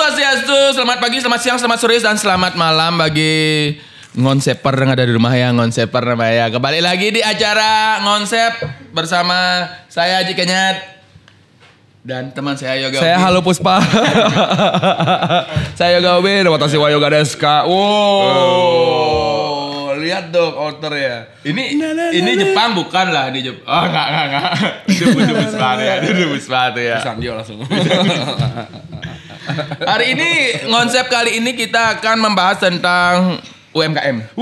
Swastiastu, selamat pagi, selamat siang, selamat sore, dan selamat malam bagi ngonseper yang ada di rumah ya, ngonseper namanya. Kembali lagi di acara ngonsep bersama saya Haji Kenyat dan teman saya Yoga. Saya Halo Puspa. Saya Yoga Obi, watashi wa yoga desu ka. Wow. Lihat dong outer ya. Ini Jepang bukan lah, di Jepang. Oh enggak. Dubus banget ya. Sanjo langsung. Hari ini konsep kali ini kita akan membahas tentang UMKM.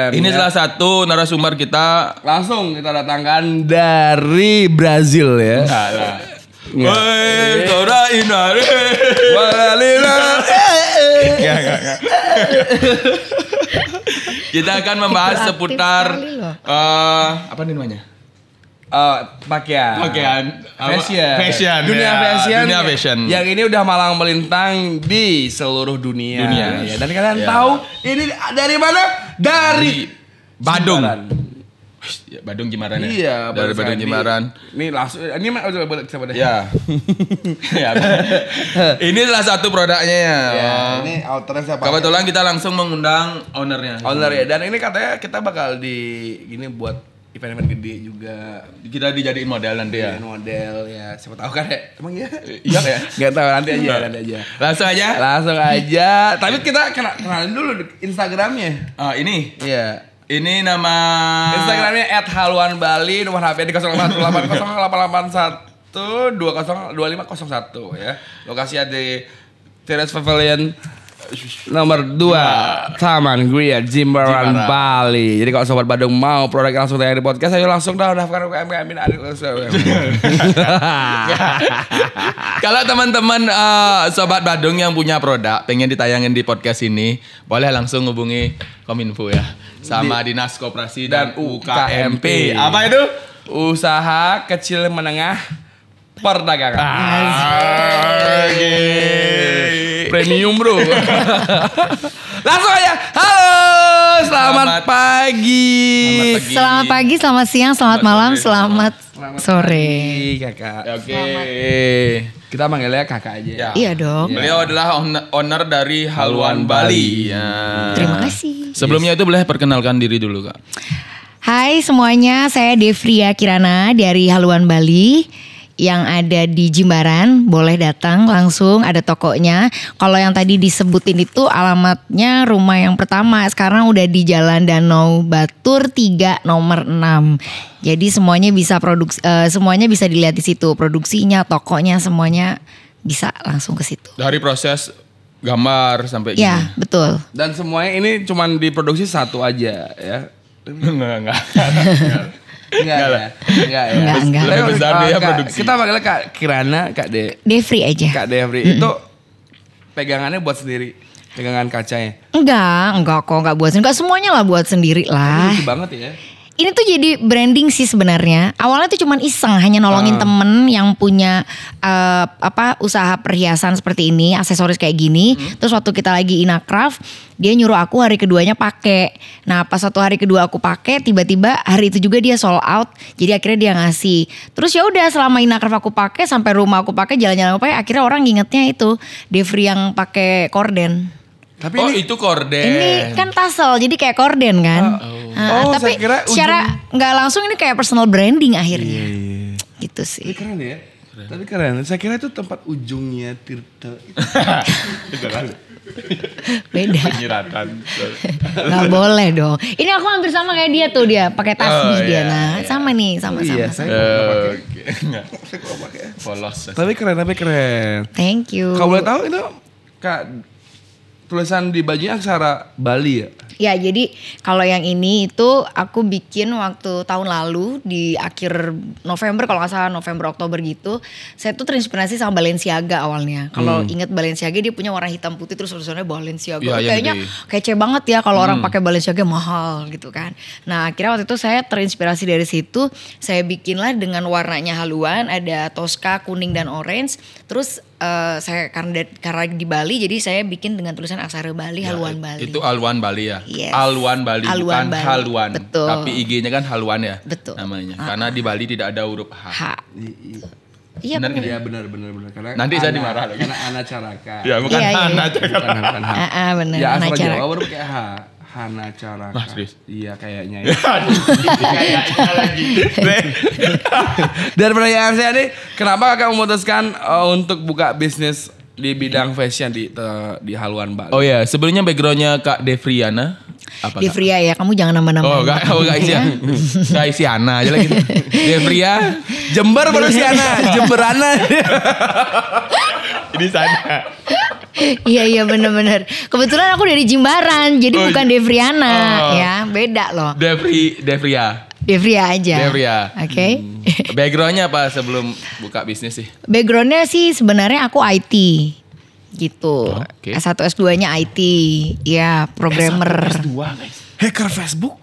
Ini salah satu narasumber kita. Langsung kita datangkan dari Brazil ya. Enggak lah. Woi, tora inare. Enggak. Kita akan membahas seputar apa nih namanya? Pakaian. Fashion. Dunia ya. fashion. Yang ini udah malang melintang di seluruh dunia. Ya. Dan kalian tahu ini dari mana? Dari Badung. Badung Jimbaran ya. Iya, dari Badung Jimbaran. Ini langsung ini boleh kita ya. Ini salah satu produknya ya. Ini outernya siapa? Kebetulan kita langsung mengundang ownernya. Owner ya. Dan ini katanya kita bakal buat event-event gede juga. Kita dijadiin model nanti ya. Model ya. Siapa tahu kan ya. Emang ya? Iya ya. Gak tahu nanti aja. Langsung aja. Tapi kita kenalin dulu Instagramnya. Ini. Iya. Ini nama Instagramnya @haluanbali, nomor HP di 081808202501 ya. Lokasinya di Terrace Pavilion nomor 2 Taman Gria Jimbaran Bali. Jadi kalau sobat Badung mau produk langsung tayang di podcast, ayo langsung daftar UMKM ini. Kalau teman-teman sobat Badung yang punya produk pengen ditayangin di podcast ini, boleh langsung hubungi Kominfo ya, sama Dinas Koperasi dan UKMP. Apa itu? Usaha kecil menengah perdagangan. Premium bro. Langsung aja. Halo, selamat pagi. Selamat pagi, selamat siang, selamat malam, selamat sore. Kakak. Oke. Kita manggilnya kakak aja. Ya. Iya dong. Beliau adalah owner dari Haluan Bali. Ya. Terima kasih. Sebelumnya itu boleh perkenalkan diri dulu Kak. Hai semuanya, saya Devria Kirana dari Haluan Bali yang ada di Jimbaran. Boleh datang langsung, ada tokonya. Kalau yang tadi disebutin itu alamatnya rumah yang pertama, sekarang udah di Jalan Danau Batur 3 nomor 6. Jadi semuanya bisa semuanya bisa dilihat di situ, produksinya, tokonya, semuanya bisa langsung ke situ. Dari proses gambar sampai gini. Ya, betul. Dan semuanya ini cuman diproduksi satu aja ya. Enggak. Enggak. Lebih besar biaya produksi. Kita panggilnya Kak Kirana, Kak Devri aja. Kak Devri. Itu pegangannya buat sendiri. Pegangan kacanya. Enggak kok, enggak buat sendiri. Enggak semuanya lah buat sendiri lah. Lucu banget ya. Ini tuh jadi branding sih sebenarnya. Awalnya tuh cuman iseng, hanya nolongin temen yang punya usaha perhiasan seperti ini, aksesoris kayak gini. Terus waktu kita lagi Inacraft, dia nyuruh aku hari keduanya pakai. Nah, pas satu hari kedua aku pakai, tiba-tiba hari itu juga dia sold out. Jadi akhirnya dia ngasih. Terus ya udah selama Inacraft aku pakai, sampai rumah aku pakai, jalan-jalan aku pakai, akhirnya orang ngingetnya itu Devri yang pakai korden. Tapi itu korden. Ini kan tassel, jadi kayak korden kan. Tapi secara nggak langsung ini kayak personal branding akhirnya. Iya. Gitu sih. Tapi keren ya. Tapi keren. Saya kira itu tempat ujungnya Tirta. Beda. Penyiratan. Gak boleh dong. Ini aku hampir sama kayak dia tuh, dia pakai tasbih dia. Nah, sama nih, sama-sama. Iya, saya pakai. Saya kalau pakai polos. Tapi keren. Thank you. Kalau boleh tahu itu Kak, tulisan di bajunya aksara Bali ya? Ya, jadi kalau yang ini itu aku bikin waktu tahun lalu di akhir November, kalau nggak salah November Oktober gitu. Saya tuh terinspirasi sama Balenciaga awalnya. Kalau inget Balenciaga, dia punya warna hitam putih terus tulisannya Balenciaga. Ya, kayaknya kece banget ya kalau orang pakai Balenciaga, mahal gitu kan. Nah, akhirnya waktu itu saya terinspirasi dari situ. Saya bikinlah dengan warnanya haluan, ada Tosca, kuning dan orange. Terus saya karena di Bali, jadi saya bikin dengan tulisan aksara Bali, Haluan Bali. Itu Haluan Bali ya. Yes. Haluan Bali, bukan Bali. haluan. Betul. Tapi IG-nya kan haluan ya. Betul. Namanya. Karena di Bali tidak ada huruf H. Iya Benar benar. Iya benar. Karena Nanti saya dimarah lagi. Karena Hana Caraka. Ya bukan Iya, iya. Hana Bukan H. Benar. Ya asal Acara. Jawa baru pakai H. Hana Caraka. Mas, serius? Iya kayaknya. Ya. Kayaknya lagi. Dan pertanyaan saya nih, kenapa kakak memutuskan untuk buka bisnis di bidang fashion di Haluan Bali? Oh ya, sebelumnya backgroundnya Kak Devriana apa? Di Kak? Fria ya, kamu jangan nambah-nambah. Oh gak isi ya? Gak isi Ana aja lagi. Devria Jember baru si Ana, Jemberana. ini sana. Iya benar-benar. Kebetulan aku dari Jimbaran, jadi bukan Devriana Oh. ya, beda loh. Devria. Devria aja. Devria. Oke. Backgroundnya apa sebelum buka bisnis sih? Backgroundnya sih sebenarnya aku IT gitu. Oke. S1 S2-nya IT. Ya, programmer. Dua guys. Hacker Facebook.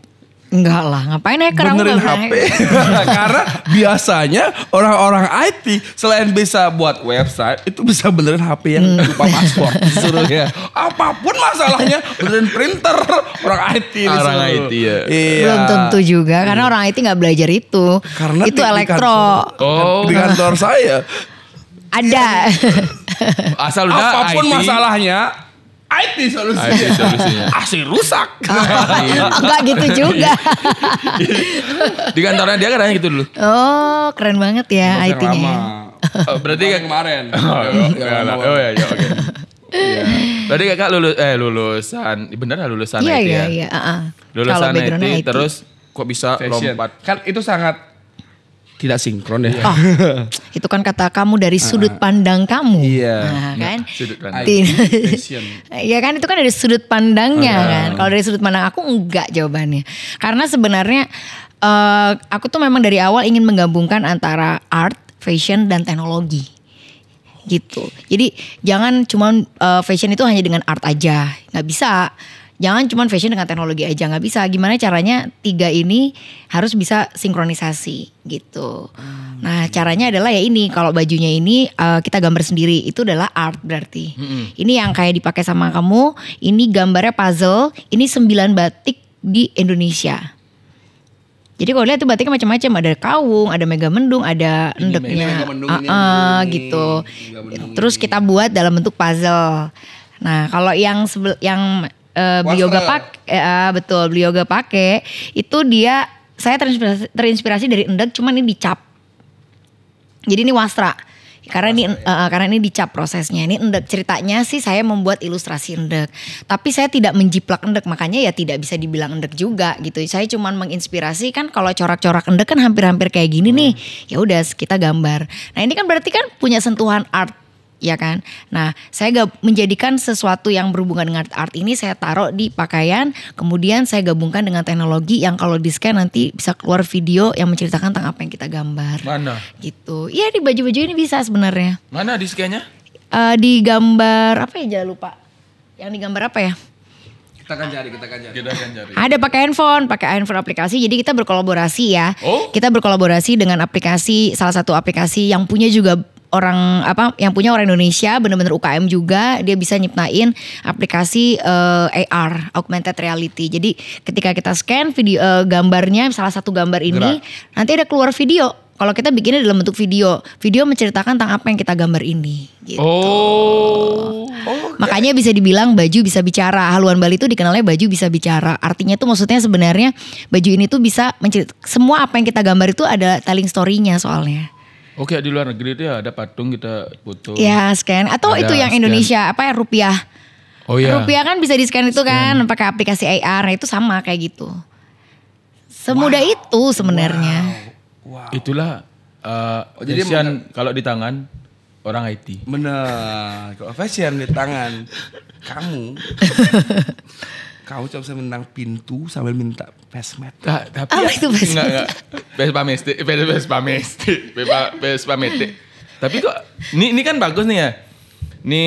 Enggak lah, ngapain hacker? Aku Benerin nggak HP. pernah- Karena biasanya orang-orang IT selain bisa buat website itu bisa benerin HP yang lupa password disuruh ya. Apapun masalahnya benerin printer orang IT disuruh. Orang IT ya. Iya. Belum tentu juga karena orang IT nggak belajar itu. Karena itu di elektro. Oh. Di kantor saya Ada. Asal udah apapun IT. masalahnya IT solusinya. IT solusinya. Asli rusak. Enggak gitu juga. Di kantornya dia kan hanya gitu dulu. Oh, keren banget ya Yang IT-nya. lama. Oh, berarti Yang kemarin. Oh ya, oke. Iya. Berarti kakak lulusan, bener lah lulusan Iya, IT iya, ya? iya. Kalau Lulusan backgroundnya IT, IT. terus kok bisa Fashion. lompat? Kan itu sangat tidak sinkron ya. Oh, itu kan kata kamu dari sudut pandang kamu. Iya. Nah, kan? Sudut pandang. Fashion. Iya kan itu kan dari sudut pandangnya kan. Kalau dari sudut pandang aku enggak jawabannya. Karena sebenarnya aku tuh memang dari awal ingin menggabungkan antara art, fashion dan teknologi. Gitu. Jadi jangan cuman fashion itu hanya dengan art aja, nggak bisa. Jangan cuman fashion dengan teknologi aja, nggak bisa. Gimana caranya tiga ini harus bisa sinkronisasi gitu. Nah caranya adalah ya ini, kalau bajunya ini kita gambar sendiri, itu adalah art berarti. Ini yang kayak dipakai sama kamu, ini gambarnya puzzle, ini 9 batik di Indonesia. Jadi kalau lihat tuh batiknya macam-macam, ada kawung, ada mega mendung, ada endeknya, Megamendung ini. gitu. Megamendung Terus kita buat dalam bentuk puzzle. Nah kalau yang Bioga betul Bioga pakai itu dia, saya terinspirasi dari endek, cuman ini dicap. Jadi ini wastra. Karena ini dicap prosesnya. Ini endek, ceritanya sih saya membuat ilustrasi endek. Tapi saya tidak menjiplak endek, makanya ya tidak bisa dibilang endek juga gitu. Saya cuman menginspirasi, kan kalau corak-corak endek kan hampir-hampir kayak gini nih. Ya udah kita gambar. Nah, ini kan berarti kan punya sentuhan art. Ya kan. Nah, saya menjadikan sesuatu yang berhubungan dengan art ini saya taruh di pakaian, kemudian saya gabungkan dengan teknologi yang kalau di scan nanti bisa keluar video yang menceritakan tentang apa yang kita gambar. Mana? Gitu. Iya, di baju-baju ini bisa sebenarnya. Mana di scan-nya? Di gambar apa ya, jangan lupa. Yang digambar apa ya? Kita akan cari. Kita akan cari. Ada pakai handphone aplikasi. Jadi kita berkolaborasi ya. Oh. Kita berkolaborasi dengan aplikasi, salah satu aplikasi yang punya juga yang punya orang Indonesia, benar-benar UKM juga. Dia bisa nyiptain aplikasi AR, augmented reality. Jadi ketika kita scan video gambarnya, salah satu gambar ini, nanti ada keluar video. Kalau kita bikinnya dalam bentuk video menceritakan tentang apa yang kita gambar ini. Gitu. Oh. Makanya bisa dibilang baju bisa bicara. Haluan Bali itu dikenalnya baju bisa bicara. Artinya tuh maksudnya sebenarnya baju ini tuh bisa semua apa yang kita gambar itu ada telling story-nya soalnya. Oke, di luar negeri itu ya ada patung kita foto. Ya scan. Atau Ada itu yang scan. Indonesia apa ya, rupiah. Oh iya. Rupiah kan bisa di scan itu kan pakai aplikasi AR. Nah, itu sama kayak gitu. Semudah itu sebenarnya. Wow. Itulah jadi fashion kalau di tangan orang IT. Benar. Kalau fashion di tangan kamu cuma bisa menang pintu sambil minta pesmet. Tapi Apa itu Vespa? Enggak. Vespa Matic. Tapi kok ini kan bagus nih ya. Ini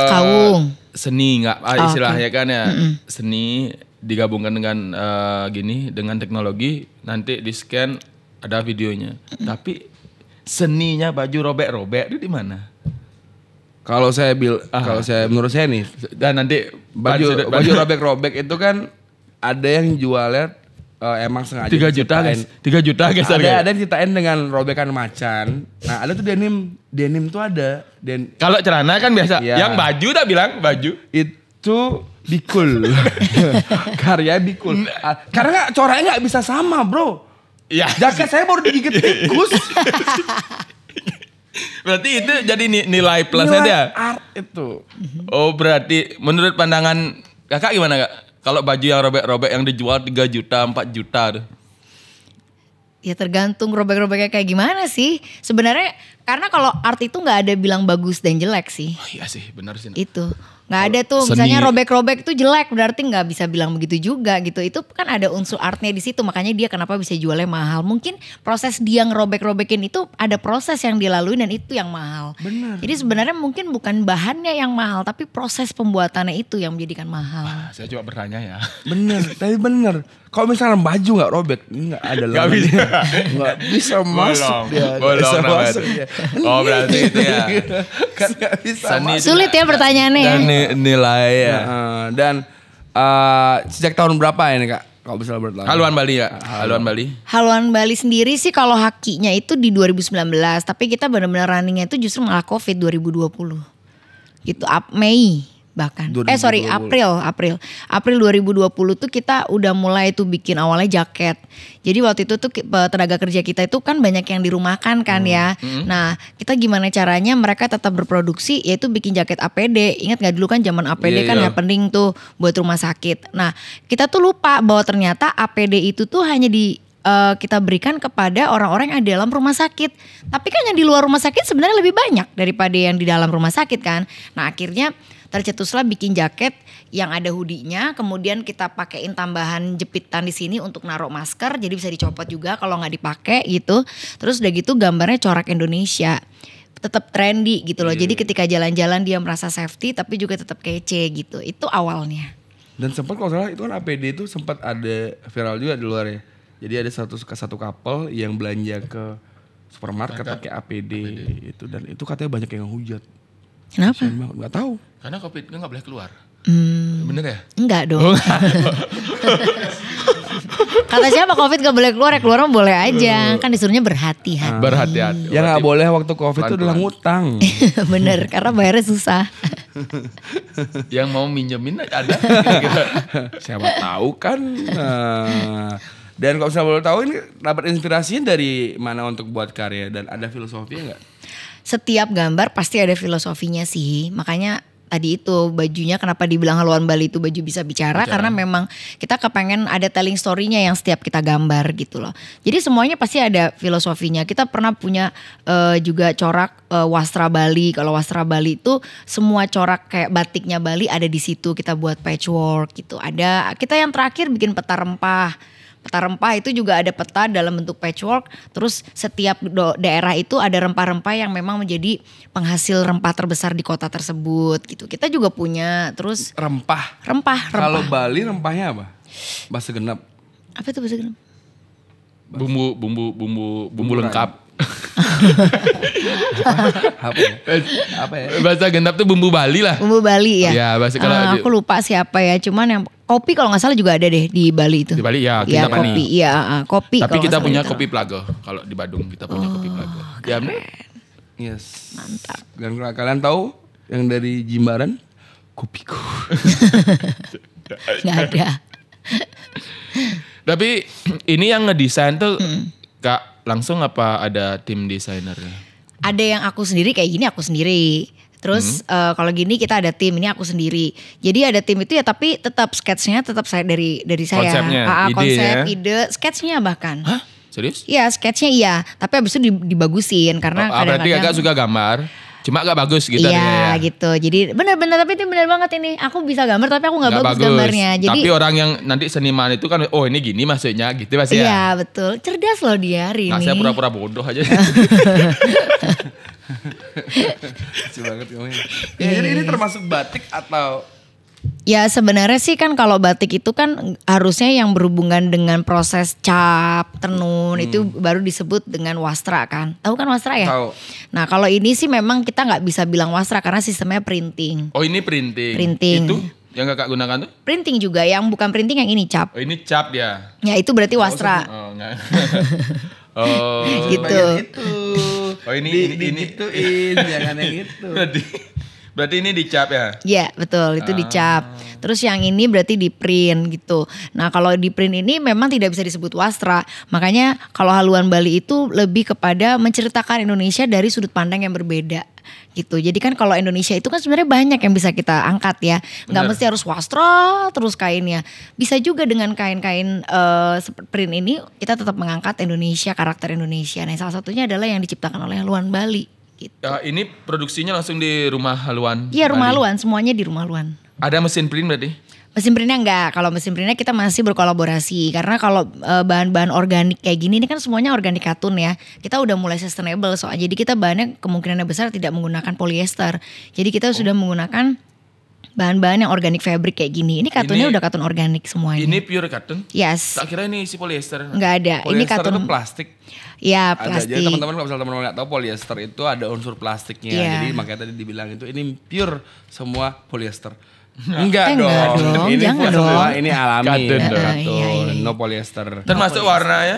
Kawung. seni enggak istilahnya oke. kan ya. Seni digabungkan dengan gini dengan teknologi, nanti di scan ada videonya. Tapi seninya baju robek-robek itu di mana? Kalau saya menurut saya nih, Dan nanti baju robek-robek itu kan ada yang jualnya emang sengaja 3 juta guys. 3 juta guys. Ada yang ceritain dengan robekan macan. Nah ada tuh denim tuh ada. Kalau celana kan biasa. Iya. Yang baju dah bilang baju. Itu Bikul. Karya Bikul. Karena coraknya nggak bisa sama bro. Iya. Jaket saya baru digigit tikus. Berarti itu jadi nilai plusnya Nilai dia. art itu. Oh berarti menurut pandangan kakak gimana kak? Kalau baju yang robek-robek yang dijual 3 juta, 4 juta tuh. Ya tergantung robek-robeknya kayak gimana sih. Sebenarnya karena kalau art itu nggak ada bilang bagus dan jelek sih. Oh iya sih benar sih. Itu nggak ada tuh Seni. misalnya robek-robek itu jelek berarti nggak bisa bilang begitu juga gitu. Itu kan ada unsur artnya di situ, makanya dia kenapa bisa jualnya mahal. Mungkin proses dia ngerobek-robekin itu ada proses yang dilalui dan itu yang mahal. Benar. Jadi sebenarnya mungkin bukan bahannya yang mahal tapi proses pembuatannya itu yang menjadikan mahal. Saya coba bertanya ya. Bener, tapi bener. Kalau misalnya baju nggak robek, ini nggak ada Nggak lagi. bisa. Nggak bisa masuk dia. Nggak Bolong bisa namanya. masuk dia. Oh berarti itu ya. Kan nggak bisa Seni masuk. Sulit ya pertanyaannya ya. Dan nilai ya. Dan sejak tahun berapa ini kak? Kalau bisa bertahan. Haluan Bali ya. Haluan Bali. Haluan Bali sendiri sih kalau hakinya itu di 2019, tapi kita benar-benar runningnya itu justru malah Covid 2020. Gitu, Mei bahkan. 2020. April 2020 tuh kita udah mulai tuh bikin awalnya jaket. Jadi waktu itu tuh tenaga kerja kita itu kan banyak yang dirumahkan kan ya. Nah kita gimana caranya mereka tetap berproduksi yaitu bikin jaket APD. Ingat gak dulu kan zaman APD Iya, kan iya. happening tuh buat rumah sakit. Nah kita tuh lupa bahwa ternyata APD itu tuh hanya kita berikan kepada orang-orang yang ada di dalam rumah sakit. Tapi kan yang di luar rumah sakit sebenarnya lebih banyak daripada yang di dalam rumah sakit kan. Nah akhirnya tercetuslah bikin jaket yang ada hoodie-nya, kemudian kita pakein tambahan jepitan di sini untuk naruh masker, jadi bisa dicopot juga kalau nggak dipakai gitu. Terus udah gitu gambarnya corak Indonesia, tetap trendy gitu loh. Jadi ketika jalan-jalan dia merasa safety, tapi juga tetap kece gitu. Itu awalnya. Dan sempat kalau salah itu kan APD itu sempat ada viral juga di luar ya. Jadi ada satu couple yang belanja ke supermarket pakai APD itu dan itu katanya banyak yang hujat. Kenapa? Nggak tahu. Karena Covid itu nggak boleh keluar. Bener ya? Enggak dong. Kata siapa Covid gak boleh keluar, ya keluar mah boleh aja. Kan disuruhnya berhati-hati. Berhati-hati. Yang nggak boleh waktu Covid itu adalah ngutang. Bener, karena bayarnya susah. Yang mau minjemin ada. Siapa tahu kan. Dan kalau misalnya boleh tahu ini dapat inspirasinya dari mana untuk buat karya dan ada filosofinya nggak? Setiap gambar pasti ada filosofinya sih. Makanya tadi itu bajunya kenapa dibilang Haluan Bali itu baju bisa bicara. Karena memang kita kepengen ada telling story-nya yang setiap kita gambar gitu loh. Jadi semuanya pasti ada filosofinya. Kita pernah punya juga corak wastra Bali. Kalau wastra Bali itu semua corak kayak batiknya Bali ada di situ. Kita buat patchwork gitu. Ada kita yang terakhir bikin peta rempah. Peta rempah itu juga ada peta dalam bentuk patchwork. Terus setiap daerah itu ada rempah-rempah yang memang menjadi penghasil rempah terbesar di kota tersebut gitu. Kita juga punya terus Rempah. rempah. Kalau Bali rempahnya apa? Bahasa genap. Apa itu bahasa genep? Bumbu lengkap. Apa ya? Bahasa genap tuh bumbu Bali lah. Bumbu Bali ya? Iya, bahasa kalau aku lupa siapa ya. Cuman yang kopi kalau nggak salah juga ada deh di Bali itu. Di Bali ya, Iya kita kopi. Iya kopi. Tapi kalau kita nggak punya salah itu. kopi Plago. Kalau di Badung kita punya kopi Plago. Ya, Yes. Mantap. Dan kalau kalian tahu yang dari Jimbaran, kopiku. Nggak ada. Tapi ini yang ngedesain tuh Kak langsung apa ada tim desainernya? Ada yang aku sendiri kayak gini aku sendiri. Terus kalau gini kita ada tim, ini aku sendiri. Jadi ada tim itu ya tapi tetap sketsnya tetap saya dari saya. Konsepnya, Konsep, idenya. ide, sketsnya bahkan. Hah? Serius? Iya sketsnya iya, tapi abis itu dibagusin karena Berarti Kakak suka gambar, cuma gak bagus gitu. Iya adanya ya? gitu. Jadi benar-benar tapi itu benar banget ini. Aku bisa gambar tapi aku nggak Nggak bagus gambarnya. Jadi Tapi orang yang nanti seniman itu kan, oh ini gini maksudnya gitu pasti ya. iya betul. Cerdas loh dia hari Nah ini. saya pura-pura bodoh aja. Lucu banget ngomongnya. Ya, jadi ini termasuk batik atau Ya sebenarnya sih kan kalau batik itu kan harusnya yang berhubungan dengan proses cap, tenun itu baru disebut dengan wastra kan. Tahu kan wastra ya? Tahu. Nah kalau ini sih memang kita nggak bisa bilang wastra karena sistemnya printing. Oh ini printing. Printing. Itu Yang kakak gunakan tuh? Printing juga, yang bukan printing yang ini cap. Oh ini cap dia. Ya itu berarti wastra. Oh enggak. Oh. Gitu. Bagian itu. Oh ini Digituin, jangan yang itu. Berarti ini dicap ya? Iya betul, itu dicap. Terus yang ini berarti di print gitu. Nah kalau di print ini memang tidak bisa disebut wastra. Makanya kalau haluan Bali itu lebih kepada menceritakan Indonesia dari sudut pandang yang berbeda gitu. Jadi kan kalau Indonesia itu kan sebenarnya banyak yang bisa kita angkat ya. Nggak Bener. mesti harus wastra terus kainnya. Bisa juga dengan kain-kain seperti print ini kita tetap mengangkat Indonesia, karakter Indonesia. Nah salah satunya adalah yang diciptakan oleh haluan Bali gitu. Ini produksinya langsung di rumah haluan. Iya rumah Bali. haluan, semuanya di rumah haluan. Ada mesin print berarti? Mesin printnya enggak, kalau mesin printnya kita masih berkolaborasi. Karena kalau bahan-bahan organik kayak gini, ini kan semuanya organik katun ya. Kita udah mulai sustainable soalnya. Jadi kita bahannya kemungkinan besar tidak menggunakan polyester. Jadi kita sudah menggunakan bahan-bahan yang organik fabric kayak gini. Ini katunnya Ini- udah katun organik semuanya. Ini pure katun? Yes, Tak kira ini isi polyester. enggak ada. Ini Polyester katun, itu plastik. ya Ada. Jadi plastik. teman-teman kalau misalnya teman-teman nggak tahu polyester itu ada unsur plastiknya. Iya. Jadi makanya tadi dibilang itu ini pure semua polyester. Enggak Enggak dong, Ini jangan semua dong. ini alami. Katun dong. Katun, Iya, iya. no polyester. Termasuk warnanya?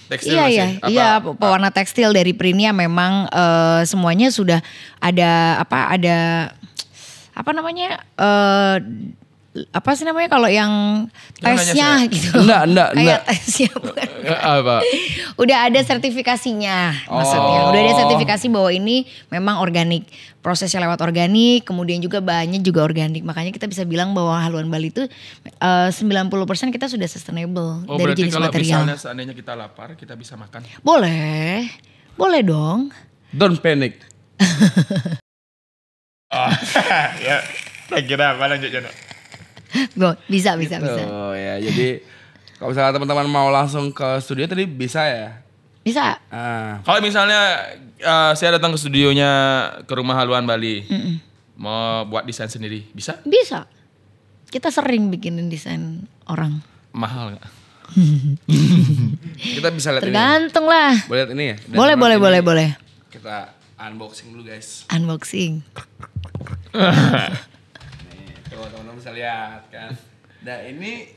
Tekstil Iya masih? iya Apa? iya pewarna tekstil dari printnya memang semuanya sudah ada apa namanya apa sih namanya kalau yang Jangan nanya tesnya saya. gitu. Enggak. Kayak tesnya bukan. Apa? Udah ada sertifikasinya maksudnya. Udah ada sertifikasi bahwa ini memang organik. Prosesnya lewat organik, kemudian juga bahannya juga organik. Makanya kita bisa bilang bahwa haluan Bali itu 90% kita sudah sustainable Oh dari berarti jenis kalau material. misalnya seandainya kita lapar, kita bisa makan. Boleh. Boleh dong. Don't panic. Oh, ya. Tak kira apa lanjut Jono. Bisa. Oh ya, jadi kalau misalnya teman-teman mau langsung ke studio tadi bisa ya. Bisa. Kalau misalnya saya datang ke studionya ke rumah haluan Bali, mau buat desain sendiri, bisa? Bisa. Kita sering bikinin desain orang. Mahal nggak? Kita bisa lihat ini. Tergantung lah. Boleh lihat ini ya? Dan Boleh, teman-teman boleh, ini boleh. Kita unboxing dulu guys. Unboxing. Nih, tuh teman-teman bisa lihat kan. Nah ini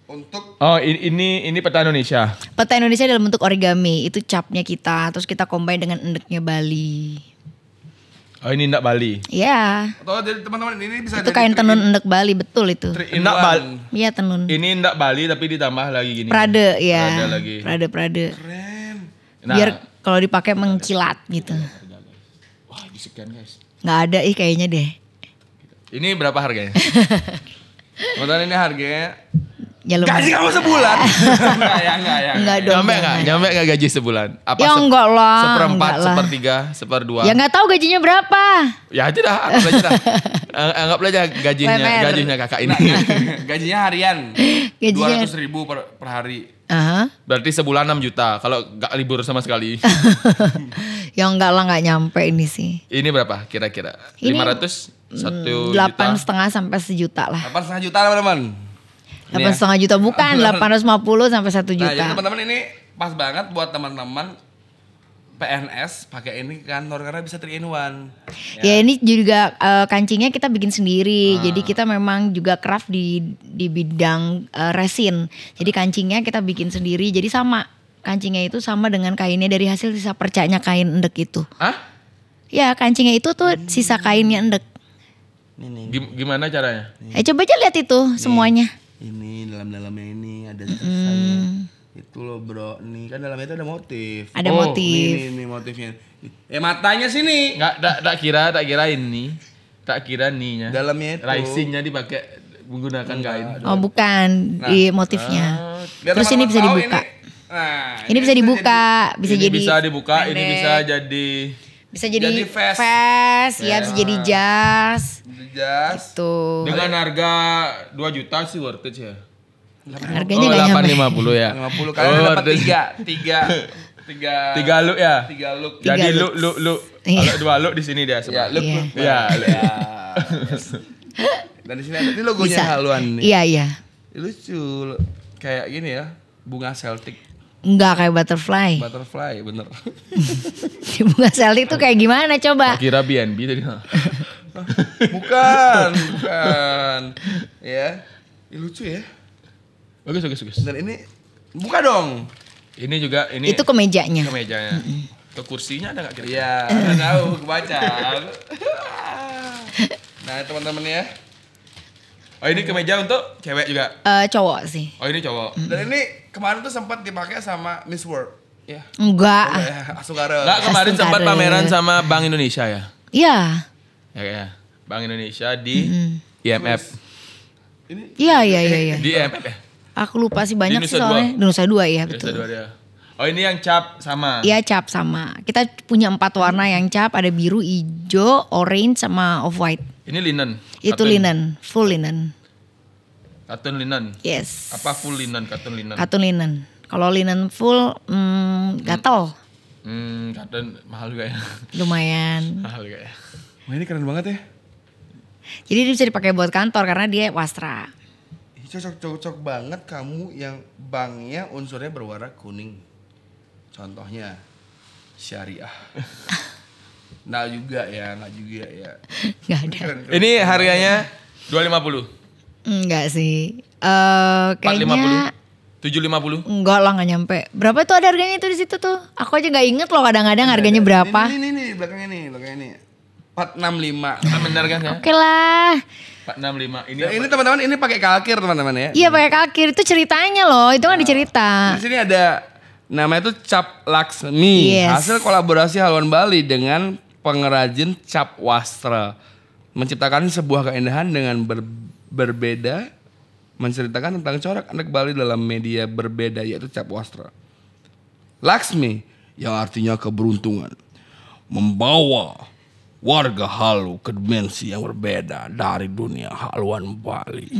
untuk Oh ini peta Indonesia. Peta Indonesia dalam bentuk origami. Itu capnya kita. Terus kita combine dengan endeknya Bali. Oh ini ndak Bali. Iya. atau jadi teman-teman ini bisa Itu jadi kain three tenun in- endek Bali. Betul itu. three in Ndak one. Bali. Iya tenun. Ini ndak Bali tapi ditambah lagi gini. Prade ya. Prade lagi. Prade. Keren. Nah, Biar kalau dipakai mengkilat gitu. wah disekian guys. Nggak ada kayaknya deh. Ini berapa harganya? Teman-teman ini harganya Ya lumayan. gaji kamu sebulan. Enggak dong. Nyampe nggak gaji sebulan? Apa Ya enggak lah, Seperempat, enggak lah. sepertiga, seperdua. Ya nggak tahu gajinya berapa. Ya aja dah, anggap aja dah. Anggap aja Lemer. gajinya kakak ini. Gajinya harian. Gajinya- 200.000 per hari. Aha. Berarti sebulan 6 juta kalau nggak libur sama sekali. Ya enggak lah, nggak nyampe ini sih. Ini berapa kira-kira? Ini, 500? 1 8,5 juta? sampai 1 juta lah. 8,5 juta teman-teman. Ini ya. 8,5 juta bukan 850 sampai 1 Nah juta. jadi teman-teman ini pas banget buat teman-teman PNS pakai ini ke kantor karena bisa 3 in 1. Ya ini juga kancingnya kita bikin sendiri. Ah. Jadi kita memang juga craft di bidang resin. Jadi kancingnya kita bikin sendiri. Jadi sama kancingnya itu sama dengan kainnya dari hasil sisa percanya kain endek itu. Hah? Ya kancingnya itu tuh sisa kainnya endek. Gimana caranya? Coba aja lihat itu semuanya. Ini dalam-dalamnya ini ada sisanya. Itu loh bro, nih kan dalamnya itu ada motif. Ada Oh, motif. Ini motifnya. Matanya sini. Tak kira ini. Tak kira ninya. Dalamnya itu. Risingnya dipakai menggunakan kain. Oh bukan di motifnya. Biar Terus ini teman-teman bisa tahu dibuka. Ini, Ini bisa dibuka, bisa ini jadi bisa dibuka, ini pendek. bisa jadi Bisa jadi Jadi vest. vest, ya bisa jadi jas. jas. Tuh. dengan harga 2 juta sih worth it sih ya. Harganya Oh, nggak nyampe. 850 ya. 50 kalian dapat worth it. tiga Look ya. 3 look. Jadi Tiga look. Iya. Kalau 2 look di sini dia Ya, sebelah. look. Iya. look. Iya. Ya. Dan di sini ada ini logonya Bisa. haluan nih. Iya. Lucu. Kayak gini ya. Bunga Celtic. Enggak kayak butterfly. Butterfly bener. Bunga Celtic tuh kayak gimana coba? Kira BNB tadi. Bukan. Ya. Lucu ya. Bagus. Dan ini buka dong. Ini juga ini Itu kemejanya. kemejanya. Ke kursinya ada nggak kira? Iya, nggak tahu, kebaca. Nah, teman-teman ya. Oh ini kemeja untuk cewek juga. Cowok sih. Oh ini cowok. Dan ini kemarin tuh sempat dipakai sama Miss World. Ya. Enggak. Asugara. Nggak kemarin Sebentar sempat deh. pameran sama Bank Indonesia ya? Iya. Ya. Bank Indonesia di IMF. Iya. Di IMF ya? Aku lupa sih banyak Di sih Nusa Dua. soalnya. Di Nusa Dua ya Nusa betul. Dua dia. Oh ini yang cap sama. Iya cap sama. Kita punya 4 warna yang cap. Ada biru, hijau, orange, sama off white. Ini linen. Itu Katun. linen, full linen. Katun linen. Yes. Apa full linen? Katun linen. Katun linen. Kalau linen full gatel. Katun mahal juga ya. Lumayan. Mahal juga ya. Wah, ini keren banget ya. Jadi dia bisa dipakai buat kantor karena dia wastra. Ini cocok banget kamu yang banknya unsurnya berwarna kuning. Contohnya syariah. Nggak juga ya. Gak ada. Keren. Ini harganya 250. Enggak sih. 450. Kayaknya 750. enggak lah, nggak nyampe. Berapa tuh ada harganya itu di situ tuh? Aku aja nggak inget loh kadang-kadang harganya berapa. Ini belakangnya nih. 465. Benar kan ya? Oke lah. 465. Ini Dan ini teman-teman ini pakai kalkir teman-teman ya. Iya pakai kakir itu ceritanya loh. Itu kan dicerita. Di sini ada namanya itu Cap Laksmi. Yes. Hasil kolaborasi haluan Bali dengan pengrajin cap wastra. Menciptakan sebuah keindahan dengan berbeda, menceritakan tentang corak anak Bali dalam media berbeda yaitu cap wastra. Laksmi yang artinya keberuntungan membawa warga halu ke dimensi yang berbeda dari dunia haluan Bali.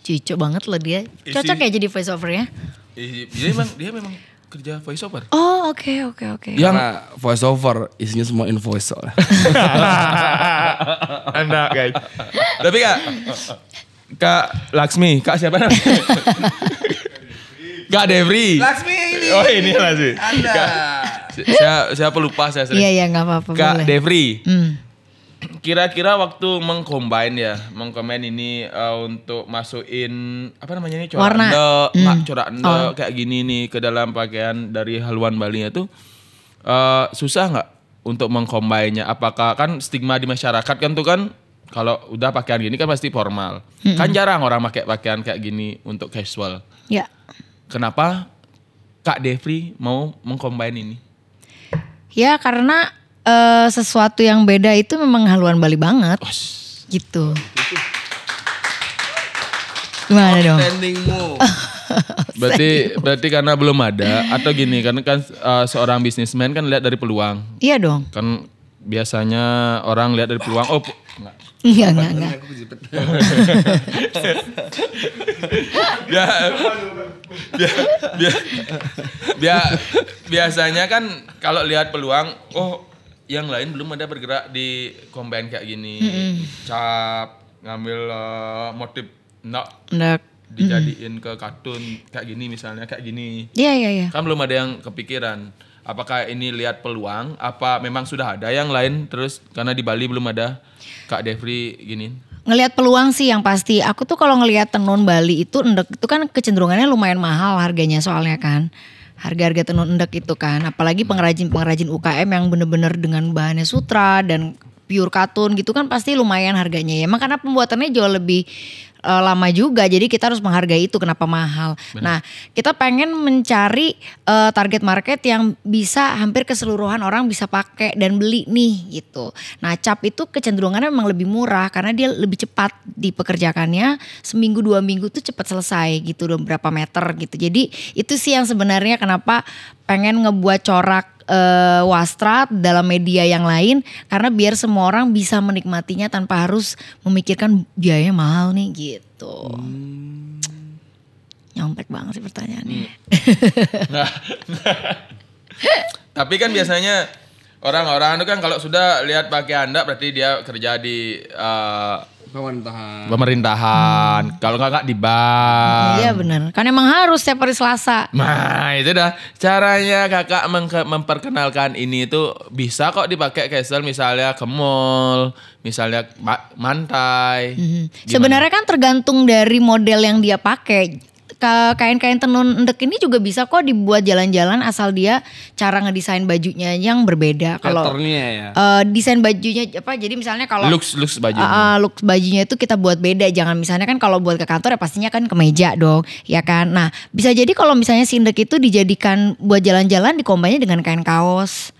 Cucu banget loh dia. Cocok ya jadi voice over ya. dia memang kerja voice over. Oh oke. Karena voice over isinya semua invoice soalnya. Anda guys. Tapi Kak Laksmi, Kak siapa namanya? Kak Devri. Laksmi ini. Oh ini Laksmi. Anda. Saya pelupa saya sering. Iya nggak apa-apa Kak boleh. Devri. Hmm. Kira-kira waktu mengcombine ini untuk masukin apa namanya ini corak Warna. corak ende kayak gini nih ke dalam pakaian dari haluan Bali itu susah nggak untuk mengcombine-nya? Apakah kan stigma di masyarakat kan tuh kan kalau udah pakaian gini kan pasti formal. Kan jarang orang pakai pakaian kayak gini untuk casual. Ya. Kenapa Kak Devri mau mengcombine ini? Ya karena sesuatu yang beda itu memang haluan Bali banget. Gitu. Gimana dong? Standingmu. Berarti karena belum ada atau gini karena kan seorang bisnismen kan lihat dari peluang. Iya dong. Kan biasanya orang lihat dari peluang. Oh, enggak. Enggak. Biasanya kan kalau lihat peluang, oh yang lain belum ada bergerak di combine kayak gini. Cap, ngambil motif Nggak. dijadiin ke kartun kayak gini misalnya kayak gini. Iya. Kan belum ada yang kepikiran. Apakah ini lihat peluang? Apa memang sudah ada yang lain terus karena di Bali belum ada Kak Devri gini? Ngelihat peluang sih yang pasti. Aku tuh kalau ngelihat tenun Bali itu endek itu kan kecenderungannya lumayan mahal harganya soalnya kan. Harga-harga tenun endek itu kan. Apalagi pengrajin-pengrajin UKM yang bener-bener dengan bahannya sutra dan pure katun gitu kan pasti lumayan harganya ya. Emang karena pembuatannya jauh lebih lama juga, jadi kita harus menghargai itu kenapa mahal. Benar. Nah kita pengen mencari target market yang bisa hampir keseluruhan orang bisa pakai dan beli nih gitu. Nah cap itu kecenderungannya memang lebih murah karena dia lebih cepat dipekerjakannya, seminggu 2 minggu tuh cepat selesai gitu, udah berapa meter gitu. Jadi itu sih yang sebenarnya kenapa pengen ngebuat corak wastra dalam media yang lain karena biar semua orang bisa menikmatinya tanpa harus memikirkan biayanya mahal nih gitu. Nyontek banget sih pertanyaannya. Tapi kan biasanya orang-orang itu kan kalau sudah lihat pakai Anda berarti dia kerja di pemerintahan. Kalau nggak di bank. Iya benar. Kan emang harus setiap hari Selasa. Nah itu dah caranya kakak memperkenalkan ini itu bisa kok dipakai casual misalnya ke mall, misalnya mantai. Gimana? Sebenarnya kan tergantung dari model yang dia pakai. Kain-kain tenun endek ini juga bisa kok dibuat jalan-jalan asal dia cara ngedesain bajunya yang berbeda. Kalau Patternnya ya. desain bajunya apa? Jadi misalnya kalau Looks baju. look bajunya itu kita buat beda. Jangan misalnya kan kalau buat ke kantor ya pastinya kan kemeja dong, ya kan. Nah bisa jadi kalau misalnya si endek itu dijadikan buat jalan-jalan dikombainnya dengan kain kaos.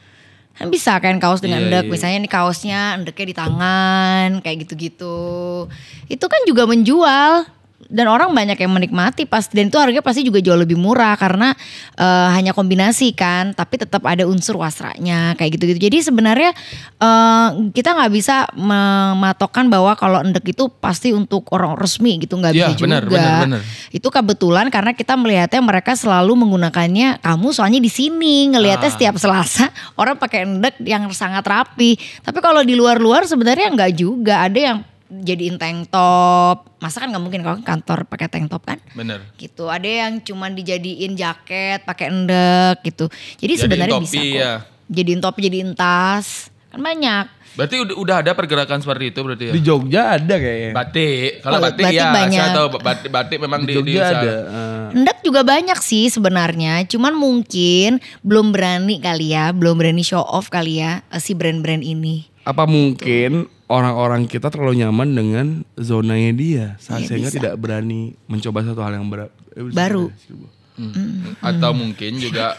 Kan bisa kain kaos dengan endek. Misalnya nih kaosnya endeknya di tangan kayak gitu-gitu. Itu kan juga menjual. Dan orang banyak yang menikmati dan itu harganya pasti juga jauh lebih murah karena hanya kombinasi kan, tapi tetap ada unsur wasranya kayak gitu-gitu. Jadi sebenarnya kita nggak bisa mematokkan bahwa kalau endek itu pasti untuk orang resmi gitu, nggak bisa juga. Benar. Itu kebetulan karena kita melihatnya mereka selalu menggunakannya. Kamu soalnya di sini ngelihatnya setiap Selasa orang pakai endek yang sangat rapi. Tapi kalau di luar-luar sebenarnya nggak juga, ada yang jadiin tank top. Masa kan gak mungkin kalau kantor pakai tank top kan. Bener. Gitu. Ada yang cuman dijadiin jaket pakai endek gitu. Jadi sebenarnya bisa kok. Ya. Jadiin topi, jadiin tas. Kan banyak. Berarti udah ada pergerakan seperti itu berarti ya? Di Jogja ada kayaknya. Batik. Kalau batik batik ya banyak. saya tahu batik memang Di Jogja ada. Endek juga banyak sih sebenarnya. Cuman mungkin belum berani kali ya. Belum berani show off kali ya si brand-brand ini. Apa mungkin orang-orang kita terlalu nyaman dengan zonanya dia sehingga bisa. tidak berani mencoba satu hal yang baru. Atau mungkin juga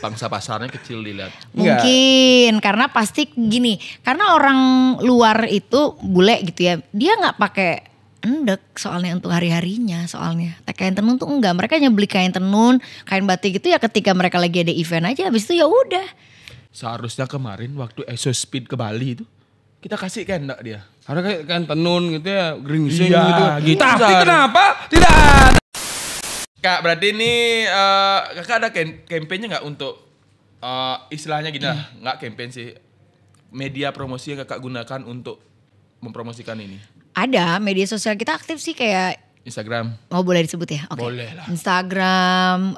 pangsa pasarnya kecil dilihat. Mungkin karena pasti gini, karena orang luar itu bule gitu ya, dia nggak pakai endek soalnya untuk hari-harinya soalnya. Kain tenun tuh enggak, mereka hanya beli kain tenun, kain batik itu ya ketika mereka lagi ada event aja, habis itu ya udah. Seharusnya kemarin waktu Esso Speed ke Bali itu kita kasih kan enggak dia. Karena kayak kan tenun gitu ya, gringsing Iya, gitu. gitu. Tapi kenapa tidak ada? Kak berarti ini kakak ada kampanye nggak untuk istilahnya gini lah, nggak campaign sih, media promosi yang kakak gunakan untuk mempromosikan ini? Ada, media sosial kita aktif sih kayak Instagram. oh boleh disebut ya? Oke. Boleh lah. Instagram,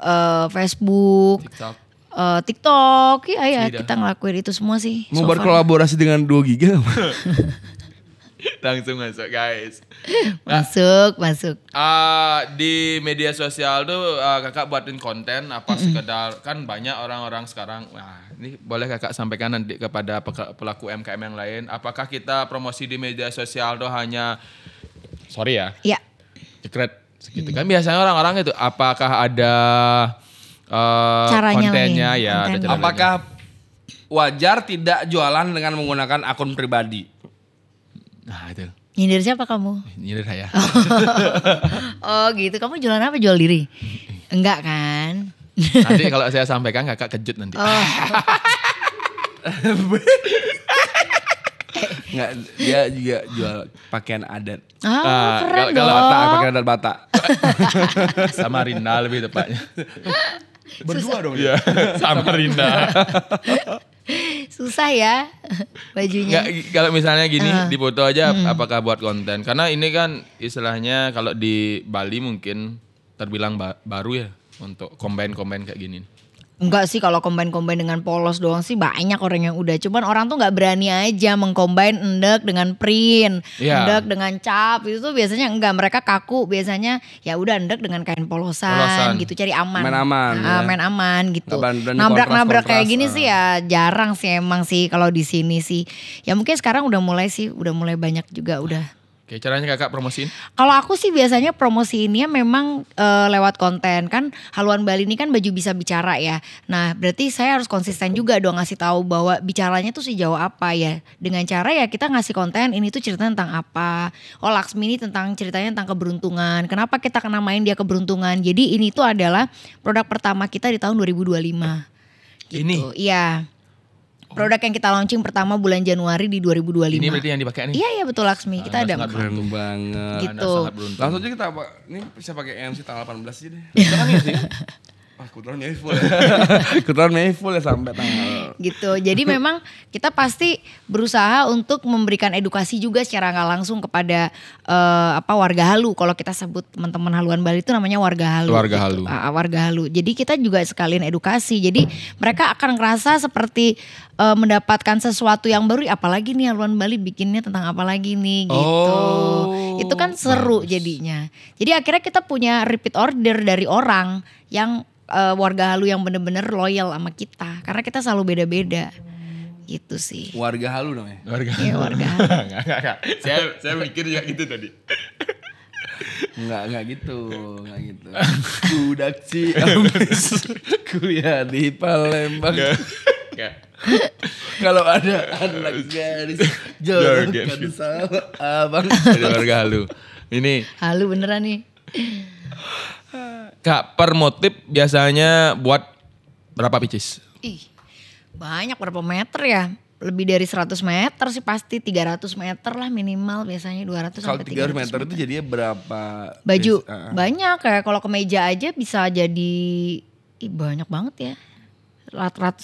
Facebook, TikTok, ya kita ngelakuin itu semua sih. Mau so far. berkolaborasi dengan 2 Giga? Langsung masuk guys. Masuk. Di media sosial tuh kakak buatin konten apa sekedar, kan banyak orang-orang sekarang. Nah ini boleh kakak sampaikan nanti kepada pelaku UMKM yang lain. Apakah kita promosi di media sosial tuh hanya Iya. jekret segitu kan biasanya orang-orang itu. Apakah ada Caranya kontennya lain, ya? konten. Ada cara Apakah wajar tidak jualan dengan menggunakan akun pribadi? Nah itu. Nyindir siapa kamu? Nyindir saya. Oh gitu, kamu jualan apa? Jual diri? Enggak kan? Nanti kalau saya sampaikan kakak kejut nanti. Enggak, dia juga jual pakaian adat. Keren kalau dong. Pakaian adat Batak. Samarinda lebih tepatnya. Berdua dong Iya, Samarinda. Susah ya bajunya. Nggak, kalau misalnya gini di foto aja apakah buat konten? Karena ini kan istilahnya kalau di Bali mungkin terbilang baru ya untuk combine kayak gini. Enggak sih, kalau combine dengan polos doang sih banyak orang yang udah. Cuman orang tuh nggak berani aja mengcombine endek dengan print, endek dengan cap. Itu tuh biasanya enggak, mereka kaku biasanya. Ya udah endek dengan kain polosan gitu, cari aman. Main aman, ya. Main aman gitu. Nggak berani Nabrak-nabrak kayak kontras, gini sih ya jarang sih emang sih kalau di sini sih. Ya mungkin sekarang udah mulai banyak juga udah. Oke, caranya kakak promosiin? Kalau aku sih biasanya promosiinnya memang lewat konten kan. Haluan Bali ini kan baju bisa bicara ya. Nah berarti saya harus konsisten juga dong ngasih tahu bahwa bicaranya tuh sejauh apa ya. Dengan cara ya kita ngasih konten ini tuh ceritanya tentang apa. Oh Laksmi ini ceritanya tentang keberuntungan. Kenapa kita namain dia keberuntungan. Jadi ini tuh adalah produk pertama kita di tahun 2025. Gitu. Ini? Iya. Produk yang kita launching pertama bulan Januari di 2025. Ini berarti yang dipakai nih? Iya betul Laksmi. Kita ada Keren banget. gitu. Langsung aja kita ini bisa pakai MC tanggal 18 aja deh. Kita kan ngisi. Kebetulan Mei full ya sampai tanggal. Gitu. Jadi memang kita pasti berusaha untuk memberikan edukasi juga secara nggak langsung kepada warga halu. Kalau kita sebut teman-teman haluan Bali itu namanya warga halu. Warga gitu. halu. Warga halu. Jadi kita juga sekalian edukasi. Jadi mereka akan ngerasa seperti mendapatkan sesuatu yang baru. Apalagi nih haluan Bali bikinnya tentang apa lagi nih gitu. Itu kan seru jadinya. Jadi akhirnya kita punya repeat order dari orang yang warga halu yang bener-bener loyal sama kita. Karena kita selalu beda-beda. Gitu sih. Warga halu namanya. Iya warga halu. Enggak. Saya mikir juga gitu tadi. Enggak gitu. Kudaksi amis kuliah di Palembang. Enggak. Kalau ada anak gadis jorokkan sama abang. Dari warga halu. Ini Halu beneran nih. Kak, per motif biasanya buat berapa pieces? Ih, banyak berapa meter ya? Lebih dari 100 meter sih pasti, 300 meter lah minimal biasanya 200 Kalau sampai 300 300 meter itu jadinya berapa? baju. piece? Banyak kayak kalau kemeja aja bisa jadi banyak banget ya.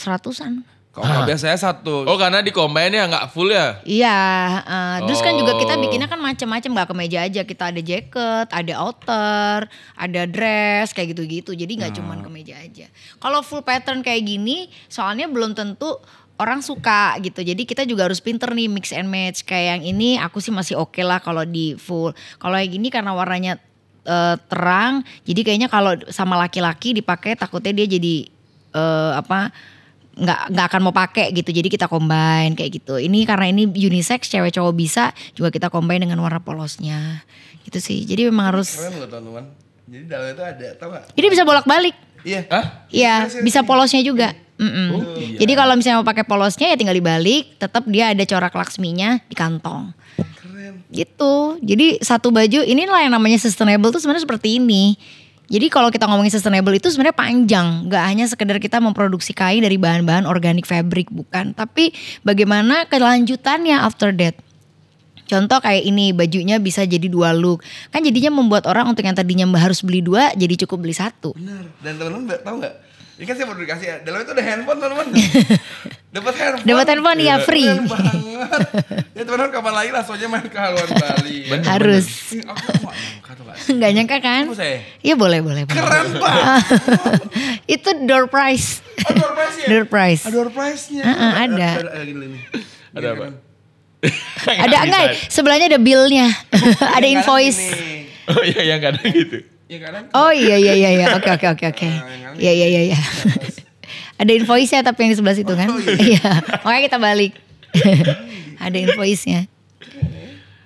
Ratusan. Kalau biasanya satu. Oh karena di combine ya nggak full ya? Iya, terus kan juga kita Oh. bikinnya kan macam-macam, nggak kemeja aja, kita ada jacket, ada outer, ada dress kayak gitu-gitu. Jadi nggak cuman kemeja aja. Kalau full pattern kayak gini, soalnya belum tentu orang suka gitu. Jadi kita juga harus pinter nih mix and match. Kayak yang ini aku sih masih oke lah kalau di full. Kalau yang gini karena warnanya terang, jadi kayaknya kalau sama laki-laki dipakai takutnya dia jadi nggak akan mau pakai gitu, jadi kita combine kayak gitu. Ini karena ini unisex, cewek cowok bisa, juga kita combine dengan warna polosnya gitu sih. Jadi memang harus. Keren loh teman-teman. Jadi dalamnya itu ada, tau gak? Ini bisa bolak-balik. Iya. Hah? Iya, bisa polosnya juga. iya. Jadi kalau misalnya mau pakai polosnya ya tinggal dibalik, tetap dia ada corak laksminya di kantong. Keren. Gitu. Jadi satu baju inilah yang namanya sustainable tuh sebenarnya seperti ini. Jadi kalau kita ngomongin sustainable itu sebenarnya panjang, nggak hanya sekedar kita memproduksi kain dari bahan-bahan organik fabric, bukan, tapi bagaimana kelanjutannya after that. Contoh kayak ini, bajunya bisa jadi 2 look, kan jadinya membuat orang untuk yang tadinya harus beli 2 jadi cukup beli 1. Benar. Dan teman-teman tahu nggak? Ini kan saya baru dikasih ya. Dalamnya itu ada handphone teman-teman. Dapat handphone. Dapat handphone ya free. Keren banget. Ya teman-teman kapan lagi langsung aja main ke haluan Bali. Ya. Harus. Aku nggak nyangka tuh Kak. Nggak nyangka kan? Kamu saya. Iya boleh. Keren banget. Itu door prize. Oh, door prize ya? Door prize. Ada door prize-nya. Ada. Ada gini nih. Ada apa? Ada enggak? Sebelahnya ada bill-nya. Ada invoice. Oh iya yang kadang gitu. Ya kadang. Oh iya. Oke. Iya. Ada invoice-nya tapi yang di sebelah situ kan. Iya. Makanya kita balik. Ada invoice-nya.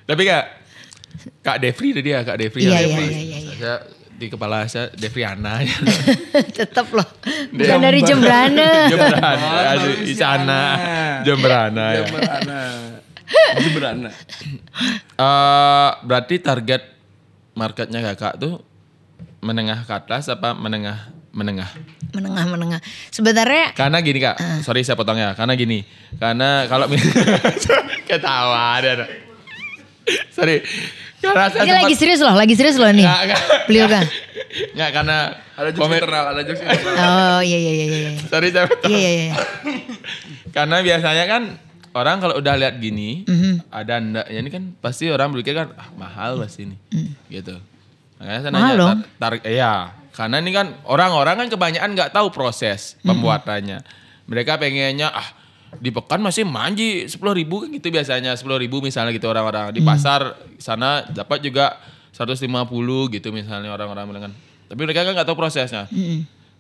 Tapi Kak Devri tadi ya, Kak Devri. Iya. Saya di kepala saya Devriana. Tetep loh. Bukan dari Jembrana. Jembrana, aduh Isana, Jembrana ya. Jembrana. Berarti target marketnya Kakak tuh menengah ke atas apa menengah? Menengah. Sebenarnya Karena gini Kak, sorry saya potong ya. Karena gini, karena kalau ketawa ada. Sorry. Karena saya ini lagi serius loh nih. Nggak. Beliau kan. Nggak karena Ada jokes internal, Oh iya. Sorry saya potong. Iya. Karena biasanya kan orang kalau udah lihat gini, ada ndaknya ini kan pasti orang berpikir kan mahal pasti ini. Gitu. Makanya saya Mahal nanya dong. iya, karena ini kan orang-orang kan kebanyakan nggak tahu proses pembuatannya. Mereka pengennya di pekan masih manji 10.000 kan gitu biasanya, 10.000 misalnya gitu orang-orang. Di pasar sana dapat juga 150 gitu misalnya orang-orang bilang kan. Tapi mereka kan nggak tahu prosesnya.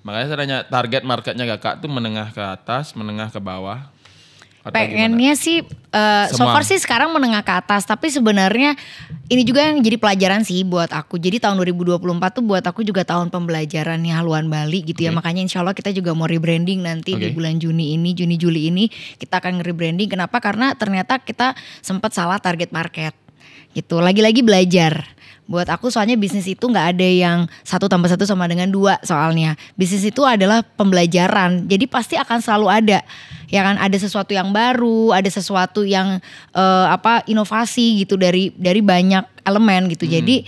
Makanya saya nanya target marketnya Kakak tuh menengah ke atas, menengah ke bawah. Atau Pengennya sih so Semua. far sih sekarang menengah ke atas, tapi sebenarnya ini juga yang jadi pelajaran sih buat aku. Jadi tahun 2024 tuh buat aku juga tahun pembelajaran nih haluan Bali gitu ya. Makanya insya Allah kita juga mau rebranding nanti di bulan Juni Juli ini kita akan rebranding. Kenapa? Karena ternyata kita sempat salah target market gitu. Lagi-lagi belajar. Buat aku soalnya bisnis itu gak ada yang 1 + 1 sama dengan 2 soalnya. Bisnis itu adalah pembelajaran. Jadi pasti akan selalu ada. Ya kan, ada sesuatu yang baru, ada sesuatu yang inovasi gitu dari banyak elemen gitu. Jadi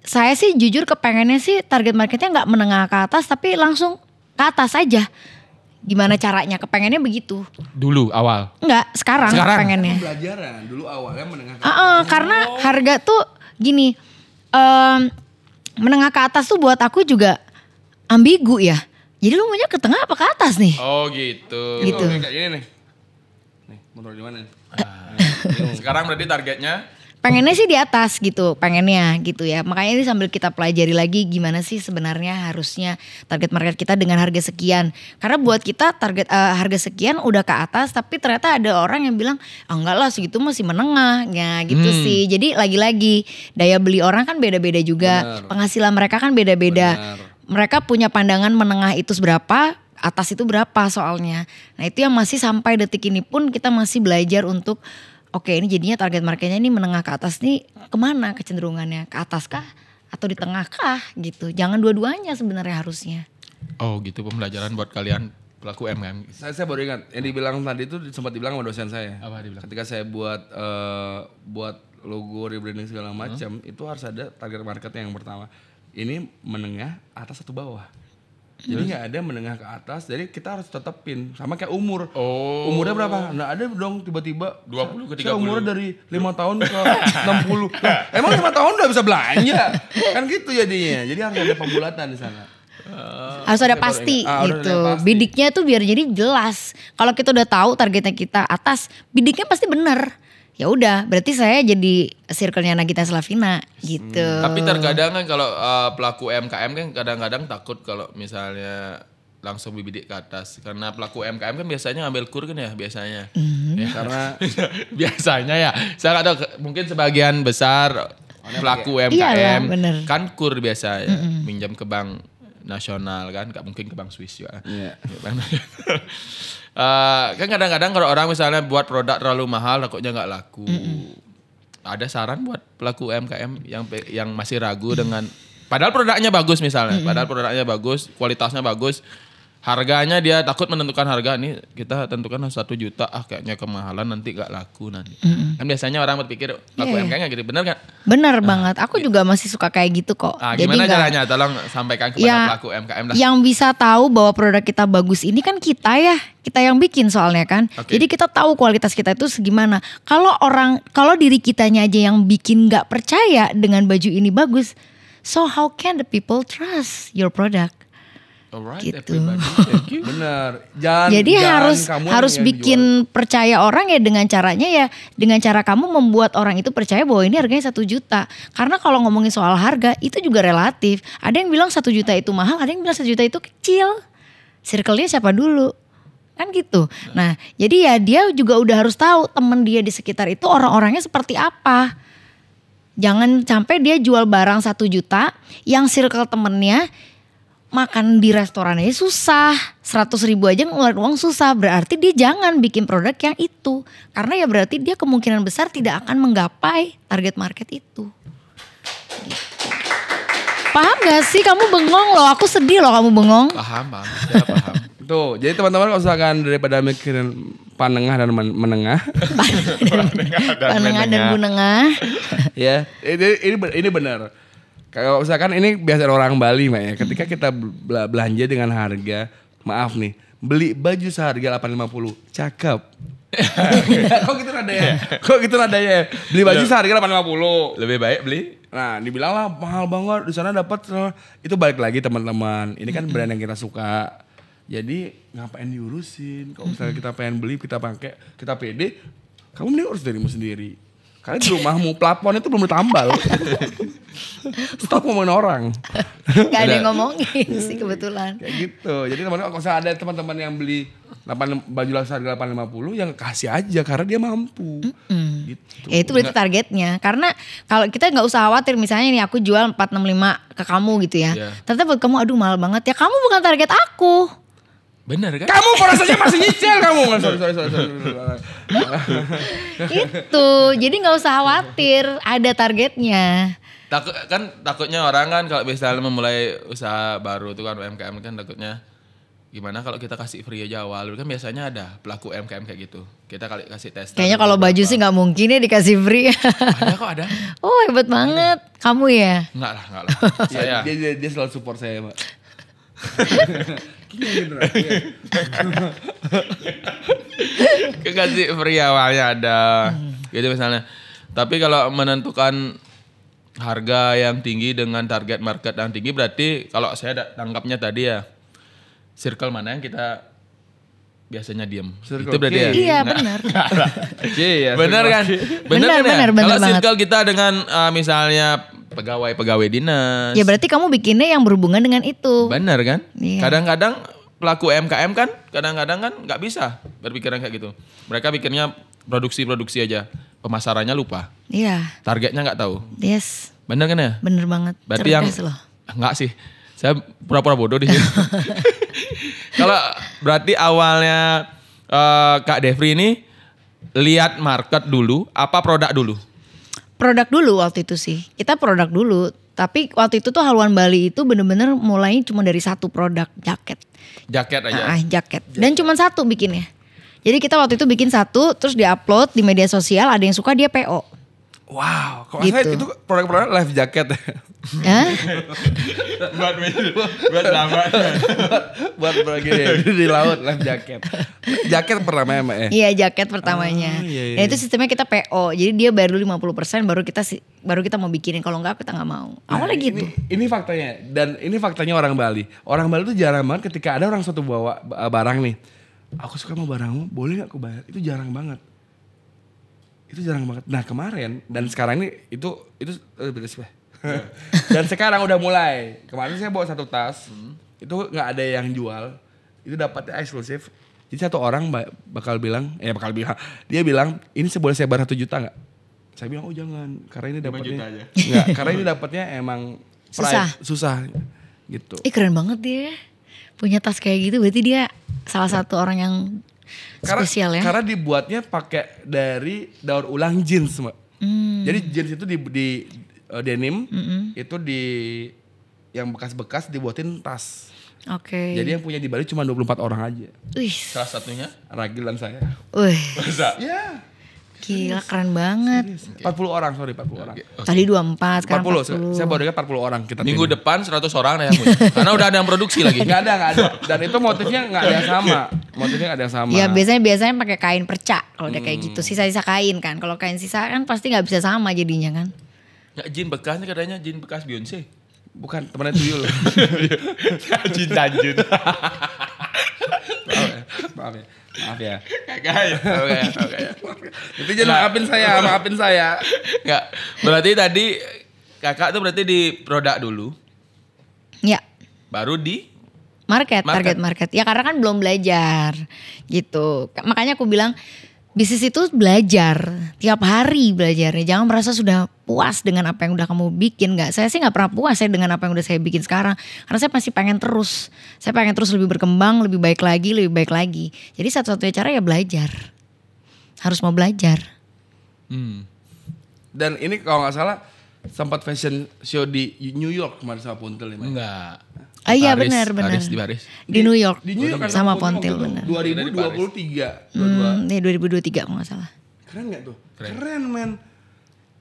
saya sih jujur kepengennya sih target marketnya gak menengah ke atas tapi langsung ke atas aja. Gimana caranya? Kepengennya begitu. Dulu awal. Enggak, sekarang pengennya. Pembelajaran dulu awalnya menengah ke Karena harga tuh gini, menengah ke atas tuh buat aku juga ambigu ya. Jadi lu maunya ke tengah apa ke atas nih? Oh gitu. Gitu. kayak gini nih. Nih, mau taruh di mana nih? Sekarang berarti targetnya Pengennya sih di atas gitu, pengennya gitu ya. Makanya ini sambil kita pelajari lagi gimana sih sebenarnya harusnya target market kita dengan harga sekian. Karena buat kita target harga sekian udah ke atas, tapi ternyata ada orang yang bilang enggak lah segitu masih menengah, ya gitu sih. Jadi lagi-lagi daya beli orang kan beda-beda juga, penghasilan mereka kan beda-beda. Mereka punya pandangan menengah itu seberapa, atas itu berapa soalnya. Nah itu yang masih sampai detik ini pun kita masih belajar untuk oke ini jadinya target marketnya ini menengah ke atas nih kemana kecenderungannya? Ke atas kah? Atau di tengah kah gitu? Jangan dua-duanya sebenarnya harusnya. oh gitu pembelajaran buat kalian pelaku UMKM. Saya baru ingat yang dibilang tadi itu sempat dibilang sama dosen saya. Apa dibilang? Ketika saya buat logo rebranding segala macam itu harus ada target market yang pertama. Ini menengah atas atau bawah. Jadi nggak ada menengah ke atas, jadi kita harus tetepin sama kayak umur. Umurnya berapa? Nggak ada dong tiba-tiba 20 ke 30. Saya umurnya dari 5 tahun ke 60. Nah, emang 5 tahun udah bisa belanja? Kan gitu jadinya. Jadi harus ada pembulatan di sana. Harus ada pasti harus gitu. ada pasti. Bidiknya tuh biar jadi jelas. Kalau kita udah tahu targetnya kita atas, bidiknya pasti bener. Ya udah, berarti saya jadi circle-nya Nagita Slavina gitu. Tapi terkadang kan kalau pelaku UMKM kan kadang-kadang takut kalau misalnya langsung bidik ke atas. Karena pelaku UMKM kan biasanya ngambil kur kan ya biasanya. Ya, Karena biasanya ya. Saya nggak tahu mungkin sebagian besar pelaku UMKM Iyalah, bener. kan kur biasa ya. Minjam ke bank nasional kan, nggak mungkin ke bank Swiss juga. Iya. Bank nasional. Kan kadang-kadang kalau orang misalnya buat produk terlalu mahal takutnya nggak laku. Ada saran buat pelaku UMKM yang masih ragu dengan padahal produknya bagus misalnya, padahal produknya bagus, kualitasnya bagus, harganya dia takut menentukan harga nih kita tentukan 1 juta kayaknya kemahalan nanti nggak laku nanti. Kan biasanya orang berpikir pelaku UMKM nggak gitu, bener kan? Bener banget, aku juga masih suka kayak gitu kok. Gimana nggak- caranya? Tolong sampaikan kepada pelaku UMKM lah. Yang bisa tahu bahwa produk kita bagus ini kan kita ya, kita yang bikin soalnya kan. Oke. Jadi kita tahu kualitas kita itu segimana. Kalau diri kitanya aja yang bikin nggak percaya dengan baju ini bagus, so how can the people trust your product? Alright, Gitu. everybody, thank you. benar. Jadi jangan harus kamu harus yang bikin percaya orang ya dengan caranya ya dengan cara kamu membuat orang itu percaya bahwa ini harganya 1 juta. Karena kalau ngomongin soal harga itu juga relatif. Ada yang bilang 1 juta itu mahal, ada yang bilang 1 juta itu kecil. Circle-nya siapa dulu? Kan gitu. Nah, jadi ya dia juga udah harus tahu temen dia di sekitar itu orang-orangnya seperti apa. Jangan sampai dia jual barang 1 juta yang circle temennya makan di restoran aja susah, 100.000 aja ngeluarin uang susah, berarti dia jangan bikin produk yang itu. Karena ya berarti dia kemungkinan besar tidak akan menggapai target market itu. Gitu. Paham gak sih kamu bengong loh, aku sedih loh kamu bengong. Paham, saya paham. Tuh, jadi teman-teman kalau misalkan daripada mikirin panengah dan menengah, Panengah dan bunengah. ya ini benar. Kalau misalkan ini biasa orang Bali Mbak ya, ketika kita belanja dengan harga, maaf nih, beli baju seharga 850, cakep. Kok gitu nadanya? Kok gitu nadanya? Beli baju seharga 850. Lebih baik beli. Nah, dibilang lah mahal banget, di sana dapat itu balik lagi teman-teman. Ini kan brand yang kita suka. Jadi ngapain diurusin? Kalau misalnya kita pengen beli, kita pakai, kita pede, kamu mending urus dirimu sendiri. Karena di rumahmu plafon itu belum ditambal. Stop ngomongin orang. Gak ada yang ngomongin sih kebetulan. Kayak gitu. Jadi teman-teman kalau ada teman-teman yang beli baju harga 850 yang kasih aja karena dia mampu. Gitu. Ya itu berarti targetnya. Karena kalau kita nggak usah khawatir misalnya nih aku jual 465 ke kamu gitu ya. Iya. Ternyata buat kamu aduh mahal banget ya. Kamu bukan target aku. Bener kan? Kamu rasanya masih nyicil kamu. Sorry. Itu. Jadi nggak usah khawatir, ada targetnya. Takutnya orang kan kalau misalnya memulai usaha baru tuh kan UMKM kan takutnya gimana kalau kita kasih free aja awal. Kan biasanya ada pelaku UMKM kayak gitu. Kita kali kasih tes. Kayaknya kalau baju sih nggak mungkin ya dikasih free. Ada kok ada. Oh hebat banget. Kamu ya? Enggak lah. Saya Dia selalu support saya, Mbak. Kasih free awalnya ada. Gitu misalnya. Tapi kalau menentukan harga yang tinggi dengan target market yang tinggi berarti kalau saya tangkapnya tadi ya circle mana yang kita biasanya diem. Circle Itu berarti K. ya. Iya benar. Iya, Bener kan? Bener kan ya? Bener Kalau banget. circle kita dengan misalnya pegawai dinas. Ya berarti kamu bikinnya yang berhubungan dengan itu. Bener kan? Iya. Kadang-kadang pelaku UMKM kan kadang-kadang kan nggak bisa berpikiran kayak gitu. Mereka pikirnya produksi aja. Pemasarannya lupa. Iya. Targetnya nggak tahu. Yes. Bener kan ya? Bener banget. Berarti yang Cerdas loh. enggak sih. Saya pura-pura bodoh di sini. Kalau berarti awalnya Kak Devri ini lihat market dulu, apa produk dulu? Produk dulu waktu itu sih. Kita produk dulu. Tapi waktu itu tuh Haluan Bali itu bener-bener mulai cuma dari satu produk jaket. Jaket aja. Jaket. Dan cuma satu bikinnya. Jadi kita waktu itu bikin satu, terus diupload di media sosial. Ada yang suka dia PO. Wow, kalau Gitu. saya itu produk-produk life jacket. Hah? buat lambat. Buat begini di laut life jacket. Jaket pertama ya, Mbak ya? Iya jaket pertamanya. iya, iya. Dan itu sistemnya kita PO. Jadi dia bayar dulu 50% baru kita mau bikinin. Kalau enggak kita nggak mau. Awalnya gitu. Ini faktanya, dan ini faktanya orang Bali. Orang Bali tuh jarang banget ketika ada orang suatu bawa barang nih. Aku suka sama barangmu, boleh gak aku bayar? Itu jarang banget. Nah kemarin dan sekarang ini itu beres. Dan sekarang udah mulai. Kemarin saya bawa satu tas, itu nggak ada yang jual, itu dapatnya eksklusif. Jadi satu orang bakal bilang, dia bilang ini boleh saya bayar 1 juta nggak? Saya bilang oh jangan, karena ini dapatnya nggak, karena ini dapatnya emang susah gitu. Keren banget dia. Punya tas kayak gitu berarti dia salah satu orang yang spesial ya. Karena dibuatnya pakai dari daur ulang jeans, Mbak. Jadi jeans itu di denim, itu yang bekas-bekas dibuatin tas. Oke. Jadi yang punya di Bali cuma 24 orang aja. Wih. Salah satunya Ragil dan saya. Wih. Ya. Gila keren banget. 40 orang. Tadi 24 sekarang 40. Saya baru dengar 40 orang kita. minggu depan 100 orang yang punya. Karena udah ada yang produksi lagi. Enggak ada. Dan itu motifnya enggak ada yang sama. Ya biasanya pakai kain perca kalau udah kayak gitu. Sisa-sisa kain kan. Kalau kain sisa kan pasti nggak bisa sama jadinya kan. Ya, jin bekasnya katanya jin bekas Beyonce. Bukan, temannya Tuyul. Jin Tanjun. Maaf ya. Oke. Itu jangan maafin saya. Enggak. Berarti tadi kakak tuh berarti di produk dulu, Ya. baru di Target market. Ya karena kan belum belajar gitu. Makanya aku bilang bisnis itu belajar. Tiap hari belajarnya. Jangan merasa sudah puas dengan apa yang udah kamu bikin. Saya sih gak pernah puas ya dengan apa yang udah saya bikin sekarang. Karena saya masih pengen terus. Saya pengen terus lebih berkembang, lebih baik lagi. Jadi satu-satunya cara ya belajar. Harus mau belajar. Dan ini kalau nggak salah sempat fashion show di New York kemarin sama Pontil ya, Mbak? Enggak. Iya Paris, benar. Di Paris. Di New York. Di New York kan sama Pontil benar. 2023. 2023 kalau gak salah. Keren gak tuh? Keren men.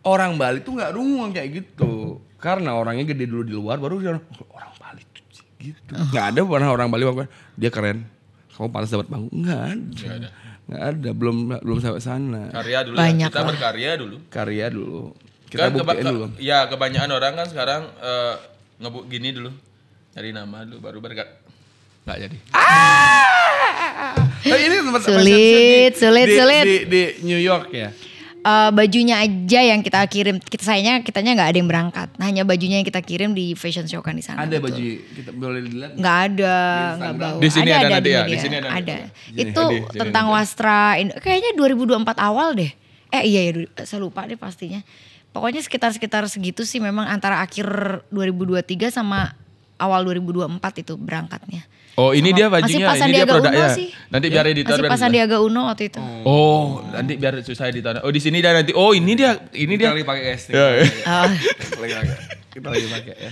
Orang Bali tuh gak rungu kayak gitu. Karena orangnya gede dulu di luar baru dia orang Bali tuh gitu. Gak ada pernah orang Bali bilang dia keren. Kamu pantas dapat panggung. Gak ada. Belum sampai sana. Karya dulu. Banyak Kita lah. Karya dulu. Kita Kan buktiin dulu. Ya kebanyakan orang kan sekarang ngebuk gini dulu. Cari nama dulu baru berkat. Enggak jadi. Ini sempat Sulit. di New York ya. Bajunya aja yang kita kirim, kitanya nggak ada yang berangkat. Hanya bajunya yang kita kirim di fashion show kan di sana. Ada betul. baju kita boleh dilihat. Nggak ada, Di nggak Instagram. bawa. Di sini ada nanti di ya, media. di sini ada nanti. Ada. Sini, Itu di sini tentang ada. wastra, kayaknya 2024 awal deh. Iya ya, saya lupa deh pastinya. Pokoknya sekitar segitu sih memang antara akhir 2023 sama awal 2024 itu berangkatnya. Oh, ini dia Masih bajunya, pas ini dia Sandiaga produknya. Uno sih. Nanti biar editor Masih biar pas susah. Sandiaga Uno waktu itu. Oh, nanti biar susah editor. Oh, di sini dan nanti. Oh, ini dia. Kita lagi pakai guys. Ya, ya. Kita lagi pakai ya.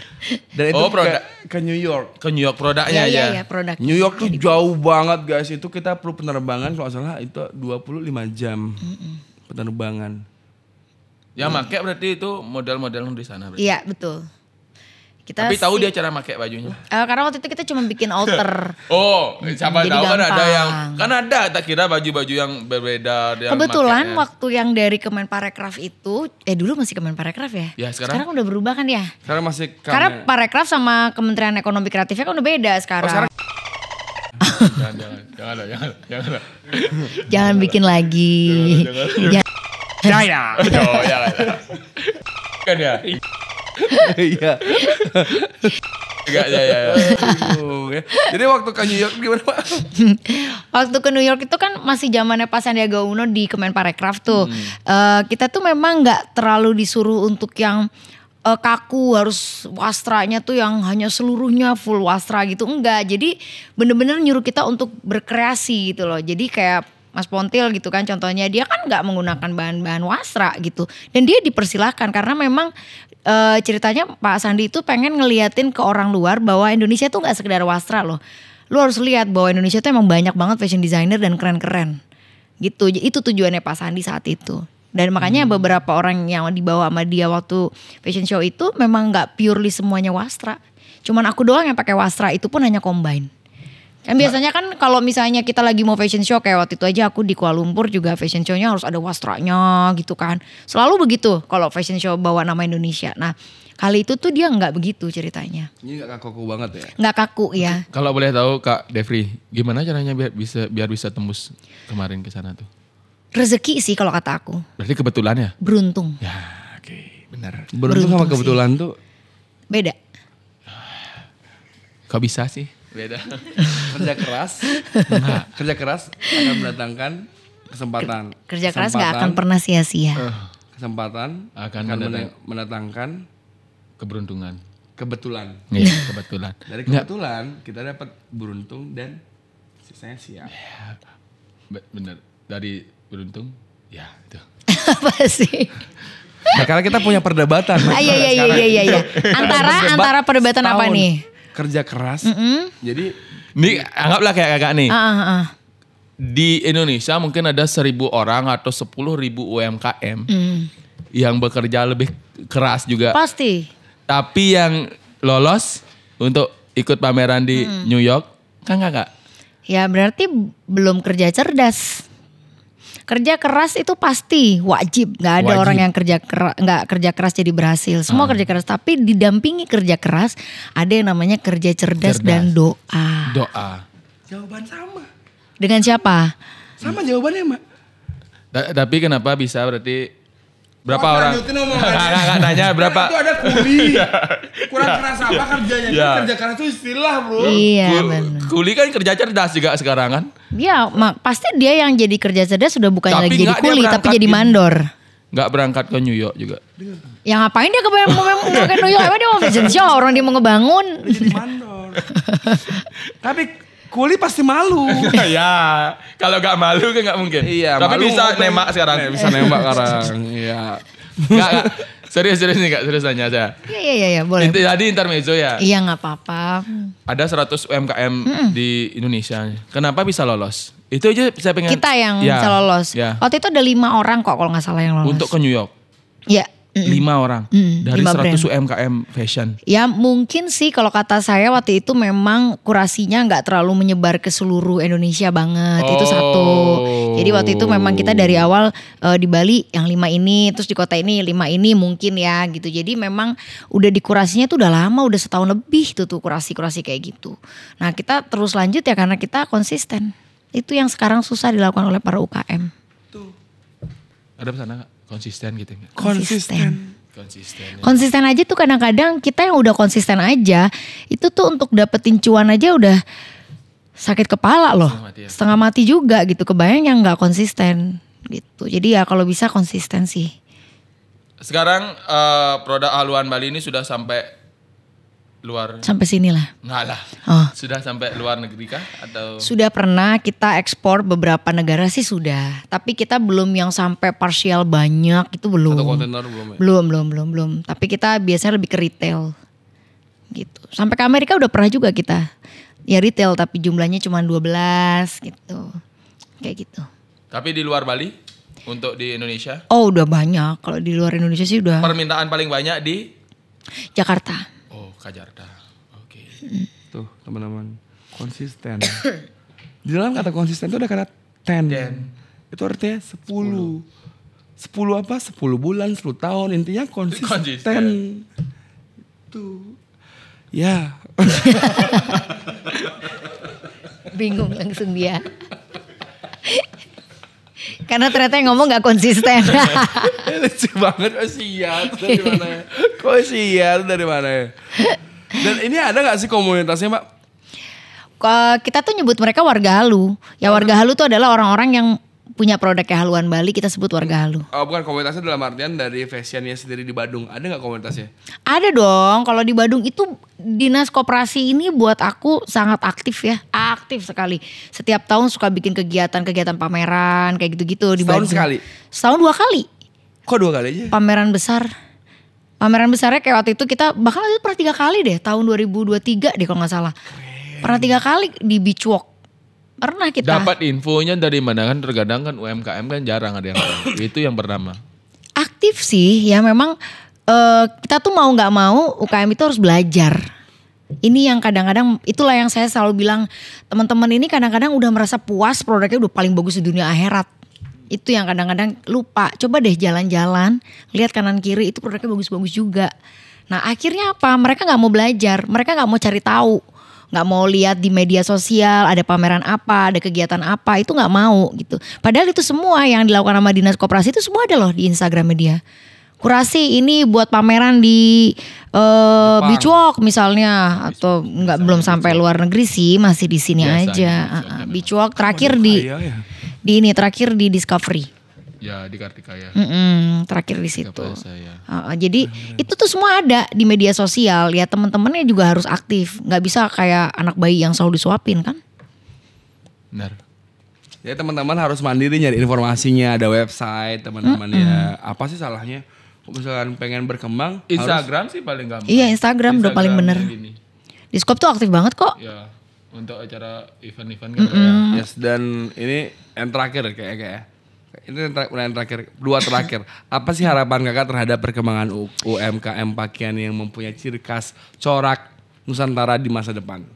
Dan itu Oh, produk. ke New York. Ke New York produknya aja. Iya, produk. New York tuh jauh banget guys. Itu kita perlu penerbangan kalau nggak salah itu 25 jam. Penerbangan. Yang make berarti itu model-model di sana berarti. Iya betul. Tapi tahu dia cara pakai bajunya. Karena waktu itu kita cuma bikin outer. Oh, siapa Jadi tahu kan ada gampang. yang tak kira baju-baju yang berbeda. Kebetulan waktu yang dari Kemenparekraf itu, dulu masih Kemenparekraf ya? Ya, sekarang udah berubah kan ya? Sekarang masih Karena Parekraf sama Kementerian Ekonomi Kreatifnya kan udah beda sekarang. Jangan. Jangan bikin lagi. Jaya. Oh, ya. Kan ya. Iya. Enggak, ya. Jadi waktu ke New York gimana Pak? Waktu ke New York itu kan masih zamannya Pak Sandiaga Uno di Kemenparekraf tuh. Kita tuh memang nggak terlalu disuruh untuk yang kaku harus wastranya tuh yang hanya seluruhnya full wastra gitu. Enggak, jadi bener-bener nyuruh kita untuk berkreasi gitu loh. Jadi kayak Mas Pontil gitu kan contohnya, dia kan nggak menggunakan bahan-bahan wastra gitu. Dan dia dipersilahkan karena memang ceritanya Pak Sandi itu pengen ngeliatin ke orang luar bahwa Indonesia tuh nggak sekedar wastra loh. Lu harus lihat bahwa Indonesia tuh emang banyak banget fashion designer dan keren-keren gitu. Itu tujuannya Pak Sandi saat itu. Dan makanya beberapa orang yang dibawa sama dia waktu fashion show itu memang nggak purely semuanya wastra. Cuman aku doang yang pakai wastra, itu pun hanya combine. Kan biasanya kan kalau misalnya kita lagi mau fashion show kayak waktu itu aja aku di Kuala Lumpur juga fashion show-nya harus ada wastranya gitu kan. Selalu begitu kalau fashion show bawa nama Indonesia. Nah kali itu tuh dia nggak begitu ceritanya. Ini gak kaku banget ya? Nggak kaku ya. Kalau boleh tahu Kak Devri, gimana caranya biar bisa tembus kemarin ke sana tuh? Rezeki sih kalau kata aku. Berarti kebetulan ya? Beruntung. Ya, oke, benar. Beruntung sama Beruntung kebetulan tuh Beda. Kok bisa sih? Beda. kerja keras akan mendatangkan kesempatan. Kerja keras nggak akan pernah sia-sia. Kesempatan Akan mendatangkan keberuntungan. kebetulan. Iya, kebetulan. Dari kebetulan kita dapat beruntung dan sisanya siap. Bener. Dari beruntung, ya itu. Apa sih? Nah, karena kita punya perdebatan. Iya. Antara perdebatan apa setahun nih? Kerja keras. Jadi Nih anggaplah kayak kakak nih. Ah. Di Indonesia mungkin ada 1.000 orang atau 10.000 UMKM yang bekerja lebih keras juga. Pasti. Tapi yang lolos untuk ikut pameran di New York kan kakak? Ya berarti belum kerja cerdas. Kerja keras itu pasti wajib. Nggak ada Wajib. orang yang nggak kerja keras jadi berhasil. Semua kerja keras. Tapi didampingi kerja keras, ada yang namanya kerja cerdas dan doa. Doa. jawaban sama. Dengan siapa? Sama jawabannya, Mak. Tapi kenapa bisa berarti berapa Oh, orang? lanjutin omongannya. Nggak nanya berapa. Itu ada kuli. Kurang keras apa kerjanya? Ya. Kerja keras itu istilah, Bro. Iya benar. Kuli kan kerja cerdas juga sekarang kan? Ya pasti dia yang jadi kerja cerdas sudah bukan Tapi lagi jadi nggak, dia kuli tapi berangkat jadi gitu. mandor. Nggak berangkat ke New York juga. Ya ngapain dia ke New York? Emang dia mau fashion show, orang dia mau ngebangun. Jadi mandor. Tapi kuli pasti malu. Ya, kalau nggak malu kan nggak mungkin. Iya, Tapi malu bisa ngomong. nembak sekarang. Bisa nembak sekarang. Iya. Nggak. Serius nih Kak, serius tanya saya. Iya boleh. Tadi intermezzo ya. Iya nggak apa-apa. Ada 100 UMKM di Indonesia. Kenapa bisa lolos? Itu aja saya pengen. Kita yang Ya, bisa lolos. Ya. Waktu itu ada 5 orang kok kalau nggak salah yang lolos. Untuk ke New York. Ya. 5 orang. Dari 5 100 brand. UMKM fashion. Ya mungkin sih kalau kata saya waktu itu memang kurasinya nggak terlalu menyebar ke seluruh Indonesia banget. Itu satu. Jadi waktu itu memang kita dari awal di Bali yang 5 ini, terus di kota ini 5 ini mungkin ya gitu. Jadi memang udah dikurasinya tuh udah lama, udah setahun lebih tuh kurasi-kurasi kayak gitu. Nah kita terus lanjut ya karena kita konsisten. Itu yang sekarang susah dilakukan oleh para UKM. Ada pesan Kak? Konsisten gitu nggak? Konsisten. Konsisten. Konsisten aja tuh kadang-kadang kita yang udah konsisten aja itu tuh untuk dapetin cuan aja udah sakit kepala loh. Setengah mati ya. Setengah mati juga gitu. Kebayang yang gak konsisten gitu. Jadi ya kalau bisa konsisten sih. Sekarang produk haluan Bali ini sudah sampai luar. Sampai sinilah. Enggak lah. Oh. Sudah sampai luar negeri kah? Atau Sudah pernah kita ekspor beberapa negara sih sudah. Tapi kita belum yang sampai parsial banyak itu belum. Satu kontainer belum ya? Belum. Tapi kita biasanya lebih ke retail gitu. Sampai ke Amerika udah pernah juga kita. Ya retail tapi jumlahnya cuma 12 gitu. Kayak gitu. Tapi di luar Bali untuk di Indonesia Oh udah banyak. Kalau di luar Indonesia sih udah permintaan paling banyak di Jakarta. Kajarta. Oke. Tuh teman-teman, konsisten. Di dalam kata konsisten itu ada kata 10. Itu artinya 10. 10 apa? 10 bulan, 10 tahun. Intinya konsisten. Itu. Ya. Bingung langsung dia. Karena ternyata yang ngomong gak konsisten. Lucu banget. Dari mana ya? Kok sial dari mana ya? Dan ini ada gak sih komunitasnya Mbak? Kita tuh nyebut mereka warga halu. Ya warga halu tuh adalah orang-orang yang punya produknya haluan Bali, kita sebut warga halu. Oh bukan, komunitasnya dalam artian dari fashionnya sendiri di Badung. Ada gak komunitasnya? Ada dong, kalau di Badung itu dinas koperasi ini buat aku sangat aktif ya. Aktif sekali. Setiap tahun suka bikin kegiatan pameran kayak gitu-gitu di Badung. Setahun sekali? Setahun 2 kali. Kok 2 kali aja? Pameran besar. Pameran besarnya kayak waktu itu kita bahkan itu pernah 3 kali deh, tahun 2023 deh kalau gak salah. Pernah 3 kali di Beach Walk. Pernah kita. Dapat infonya dari mana kan? Terkadang kan UMKM kan jarang ada yang tahu. Itu yang pertama. Aktif sih ya memang kita tuh mau gak mau UKM itu harus belajar. Ini yang kadang-kadang itulah yang saya selalu bilang teman-teman ini kadang-kadang udah merasa puas produknya udah paling bagus di dunia akhirat. Itu yang kadang-kadang lupa. Coba deh jalan-jalan, lihat kanan kiri itu produknya bagus-bagus juga. Nah akhirnya apa? Mereka gak mau belajar, mereka gak mau cari tahu. Gak mau lihat di media sosial ada pameran apa, ada kegiatan apa, itu gak mau gitu. Padahal itu semua yang dilakukan sama dinas koperasi itu semua ada loh di Instagramnya dia. Kurasi ini buat pameran di Beach Walk misalnya, atau belum sampai luar negeri sih, masih di sini aja. Beach Walk terakhir di ini terakhir di Discovery. Ya di Kartikaya. Terakhir di situ. Jadi itu tuh semua ada di media sosial. Ya teman-temannya juga harus aktif. Nggak bisa kayak anak bayi yang selalu disuapin kan? Benar. Ya teman-teman harus mandiri nyari informasinya. Ada website teman-teman ya. Apa sih salahnya? Kalau misalkan pengen berkembang. Instagram sih paling gampang. Iya Instagram udah paling bener. Discope tuh aktif banget kok. Ya untuk acara event-event kan. Yes, dan ini yang terakhir kayak. Ini yang terakhir, 2 terakhir. Apa sih harapan kakak terhadap perkembangan UMKM pakaian yang mempunyai ciri khas corak Nusantara di masa depan?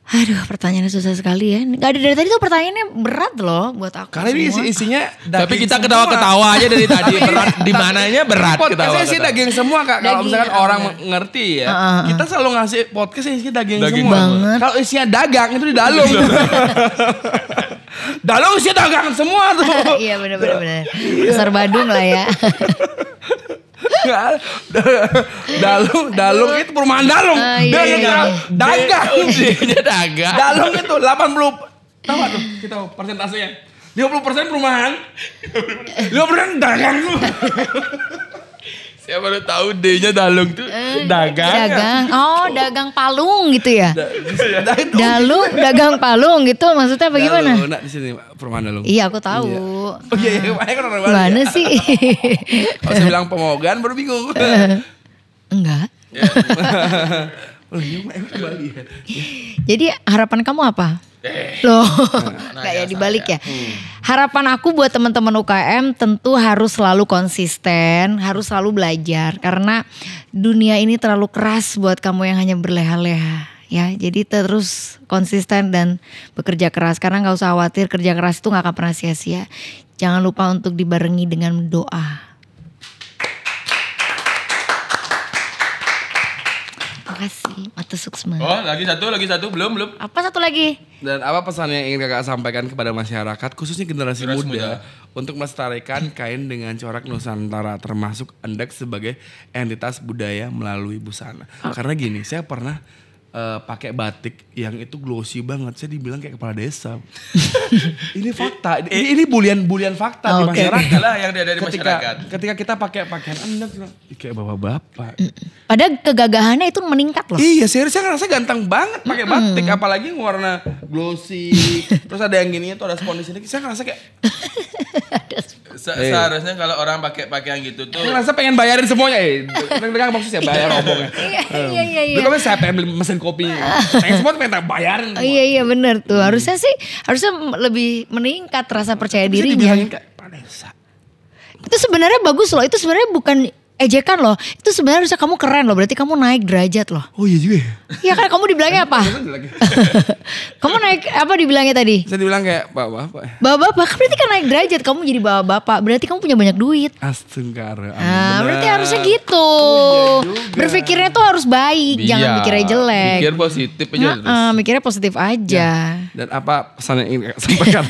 Aduh pertanyaannya susah sekali ya. Gak ada dari tadi tuh pertanyaannya berat loh buat aku. Karena ini isinya tapi kita ketawa-ketawa aja dari tadi. Berat di mananya berat ketawa. Podcastnya sih daging semua kak. Kalau misalkan orang ngerti ya. Kita selalu ngasih podcast yang isinya daging semua. Kalau isinya dagang itu di dalam. Dalam isinya dagang semua tuh. Iya benar-benar. Besar Badung lah ya. Dalung itu perumahan Dalung. Dagang. Dagang. Dalung itu 80. Tahu gak tuh kita persentasenya? 50% perumahan. 50% dagang tuh. Siapa baru tahu D-nya Dalung tuh dagang. Oh, dagang palung gitu ya. Dagang palung gitu maksudnya bagaimana? Dalung, di sini perumahan Dalung. Iya, aku tahu. Oh iya, makanya kan orang Bali. Mana sih? Kalau saya bilang Pemogan baru bingung. Enggak. Oh iya, Bali. Jadi harapan kamu apa? Loh, enggak ya dibalik ya. Harapan aku buat teman-teman UKM tentu harus selalu konsisten, harus selalu belajar karena dunia ini terlalu keras buat kamu yang hanya berleha-leha. Ya, jadi terus konsisten dan bekerja keras karena nggak usah khawatir, kerja keras itu nggak akan pernah sia-sia. Jangan lupa untuk dibarengi dengan doa. Makasih, Mata Suksma. Oh, lagi satu, belum. Apa satu lagi? Dan apa pesan yang ingin kakak sampaikan kepada masyarakat, khususnya generasi muda, untuk melestarikan kain dengan corak Nusantara, termasuk Anda sebagai entitas budaya melalui busana. Karena gini, saya pernah pakai batik yang itu glossy banget, saya dibilang kayak kepala desa. Ini fakta, ini bulian fakta di masyarakat lah yang ada di masyarakat. Ketika kita pakai pakaian Anda kayak bapak-bapak. Padahal kegagahannya itu meningkat loh. Iya, saya ngerasa ganteng banget pakai batik, apalagi warna glossy. Terus ada yang gininya tuh ada spon di sini. Saya ngerasa kayak seharusnya kalau orang pakai pakaian gitu tuh ngerasa pengen bayarin semuanya. Pegang maksudnya bayar rombongnya. Iya. Dulu kan saya pengen beli mesin kopinya. Pengen semua pengen bayarin. Iya benar tuh. Harusnya lebih meningkat rasa percaya dirinya. Dibilangin kayak desa. Itu sebenarnya bagus loh. Itu sebenarnya bukan ejekan loh. Itu sebenarnya harusnya kamu keren loh. Berarti kamu naik derajat loh. Oh iya juga ya. Iya kan kamu dibilangnya apa? Kamu naik apa dibilangnya tadi? Saya dibilang kayak bapak. Bapak-bapak kan berarti kan naik derajat. Kamu jadi bapak-bapak. Berarti kamu punya banyak duit. Astagfirullah. Nah, berarti harusnya gitu. Berpikirnya tuh harus baik, jangan Iya, mikirnya jelek. Mikir positif aja terus. Mikirnya positif aja. Dan apa pesan yang ingin sampaikan?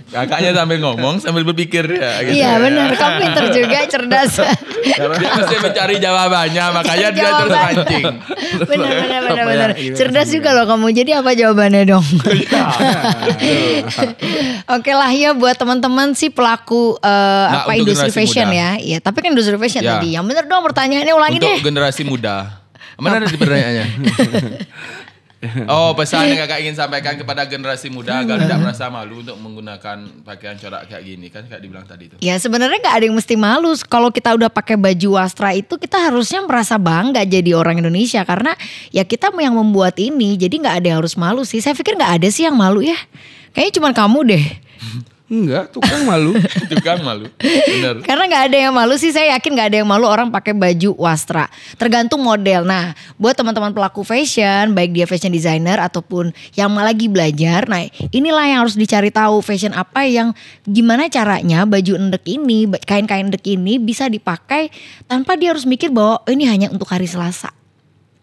Kakaknya sambil ngomong sambil berpikir ya. Gitu. Iya benar, kamu pinter juga, cerdas. Dia mesti mencari jawabannya, makanya dia terus Jawaban. mancing. Benar. Cerdas juga loh kamu. Jadi apa jawabannya dong? Oke lah ya buat teman-teman sih pelaku Nah, apa untuk industri generasi fashion muda. ya. Iya, tapi kan industri fashion Ya. tadi. Yang bener dong pertanyaannya ulangi Untuk deh. generasi muda. Mana ada pertanyaannya? Oh, pesan yang kakak ingin sampaikan kepada generasi muda agar tidak merasa malu untuk menggunakan pakaian corak kayak gini kan kayak dibilang tadi itu. Ya sebenarnya nggak ada yang mesti malu. Kalau kita udah pakai baju wastra itu kita harusnya merasa bangga jadi orang Indonesia karena ya kita yang membuat ini. Jadi nggak ada yang harus malu sih. Saya pikir nggak ada sih yang malu ya. Kayaknya cuma kamu deh. Enggak, tukang malu. Tukang malu. Bener. Karena nggak ada yang malu sih, saya yakin nggak ada yang malu orang pakai baju wastra. Tergantung model. Nah, buat teman-teman pelaku fashion, baik dia fashion designer ataupun yang lagi belajar, nah inilah yang harus dicari tahu fashion apa yang gimana caranya baju endek ini, kain-kain endek ini bisa dipakai tanpa dia harus mikir bahwa oh, ini hanya untuk hari Selasa.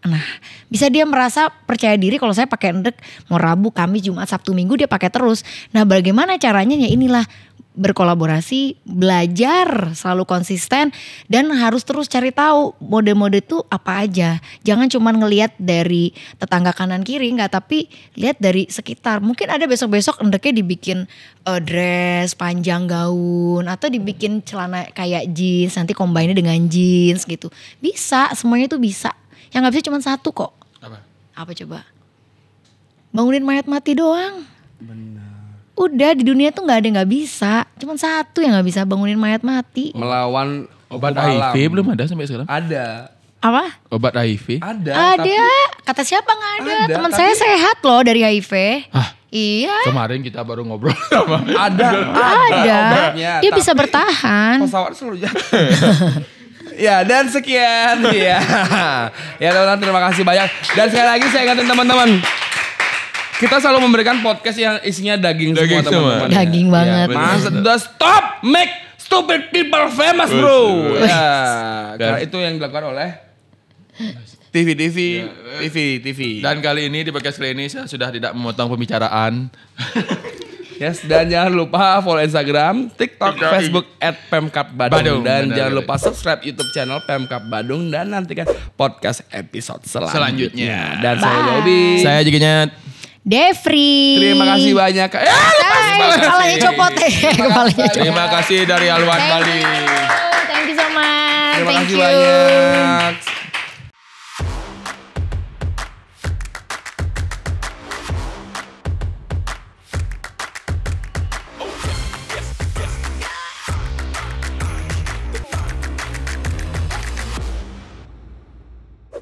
Nah, bisa dia merasa percaya diri kalau saya pakai endek mau Rabu, Kamis, Jumat, Sabtu, Minggu dia pakai terus. Nah, bagaimana caranya ya inilah berkolaborasi, belajar, selalu konsisten dan harus terus cari tahu mode-mode itu apa aja. Jangan cuma ngelihat dari tetangga kanan kiri enggak, tapi lihat dari sekitar. Mungkin ada besok-besok endeknya dibikin dress, panjang gaun atau dibikin celana kayak jeans, nanti combine dengan jeans gitu. Bisa, semuanya itu bisa. Yang gak bisa cuma satu kok. Apa coba? Bangunin mayat mati doang. Benar. Udah di dunia tuh gak ada yang gak bisa. Cuma satu yang gak bisa, bangunin mayat mati. Melawan Obat hukum alam. HIV belum ada sampai sekarang? Ada. Apa? Obat HIV? Ada. Ada. Kata siapa gak ada? Ada, Teman tapi- saya sehat loh dari HIV. Hah? Iya. Kemarin kita baru ngobrol sama. Ada. Ada. obatnya, Dia bisa tapi bertahan. Pesawat selalu jatuh. Ya dan sekian ya. Ya teman-teman terima kasih banyak. Dan sekali lagi saya ingatin teman-teman. Kita selalu memberikan podcast yang isinya daging Daging semua teman-teman. semua. Daging Ya, banget. Mas, udah stop make stupid people famous bro. Ya, karena itu yang dilakukan oleh TV. Dan kali ini di podcast kali ini saya sudah tidak memotong pembicaraan. Yes, dan jangan lupa follow Instagram, TikTok, Facebook @pemkapbadung dan Benar. jangan lupa subscribe YouTube channel Pemkap Badung dan nantikan podcast episode selanjutnya. Dan saya Bye. Yobi. Saya juga Devri. Terima kasih banyak. Kepalanya copot ya. Kepalanya copot. terima kasih dari Alwan Bali. Thank you so much. Terima Thank kasih you. banyak.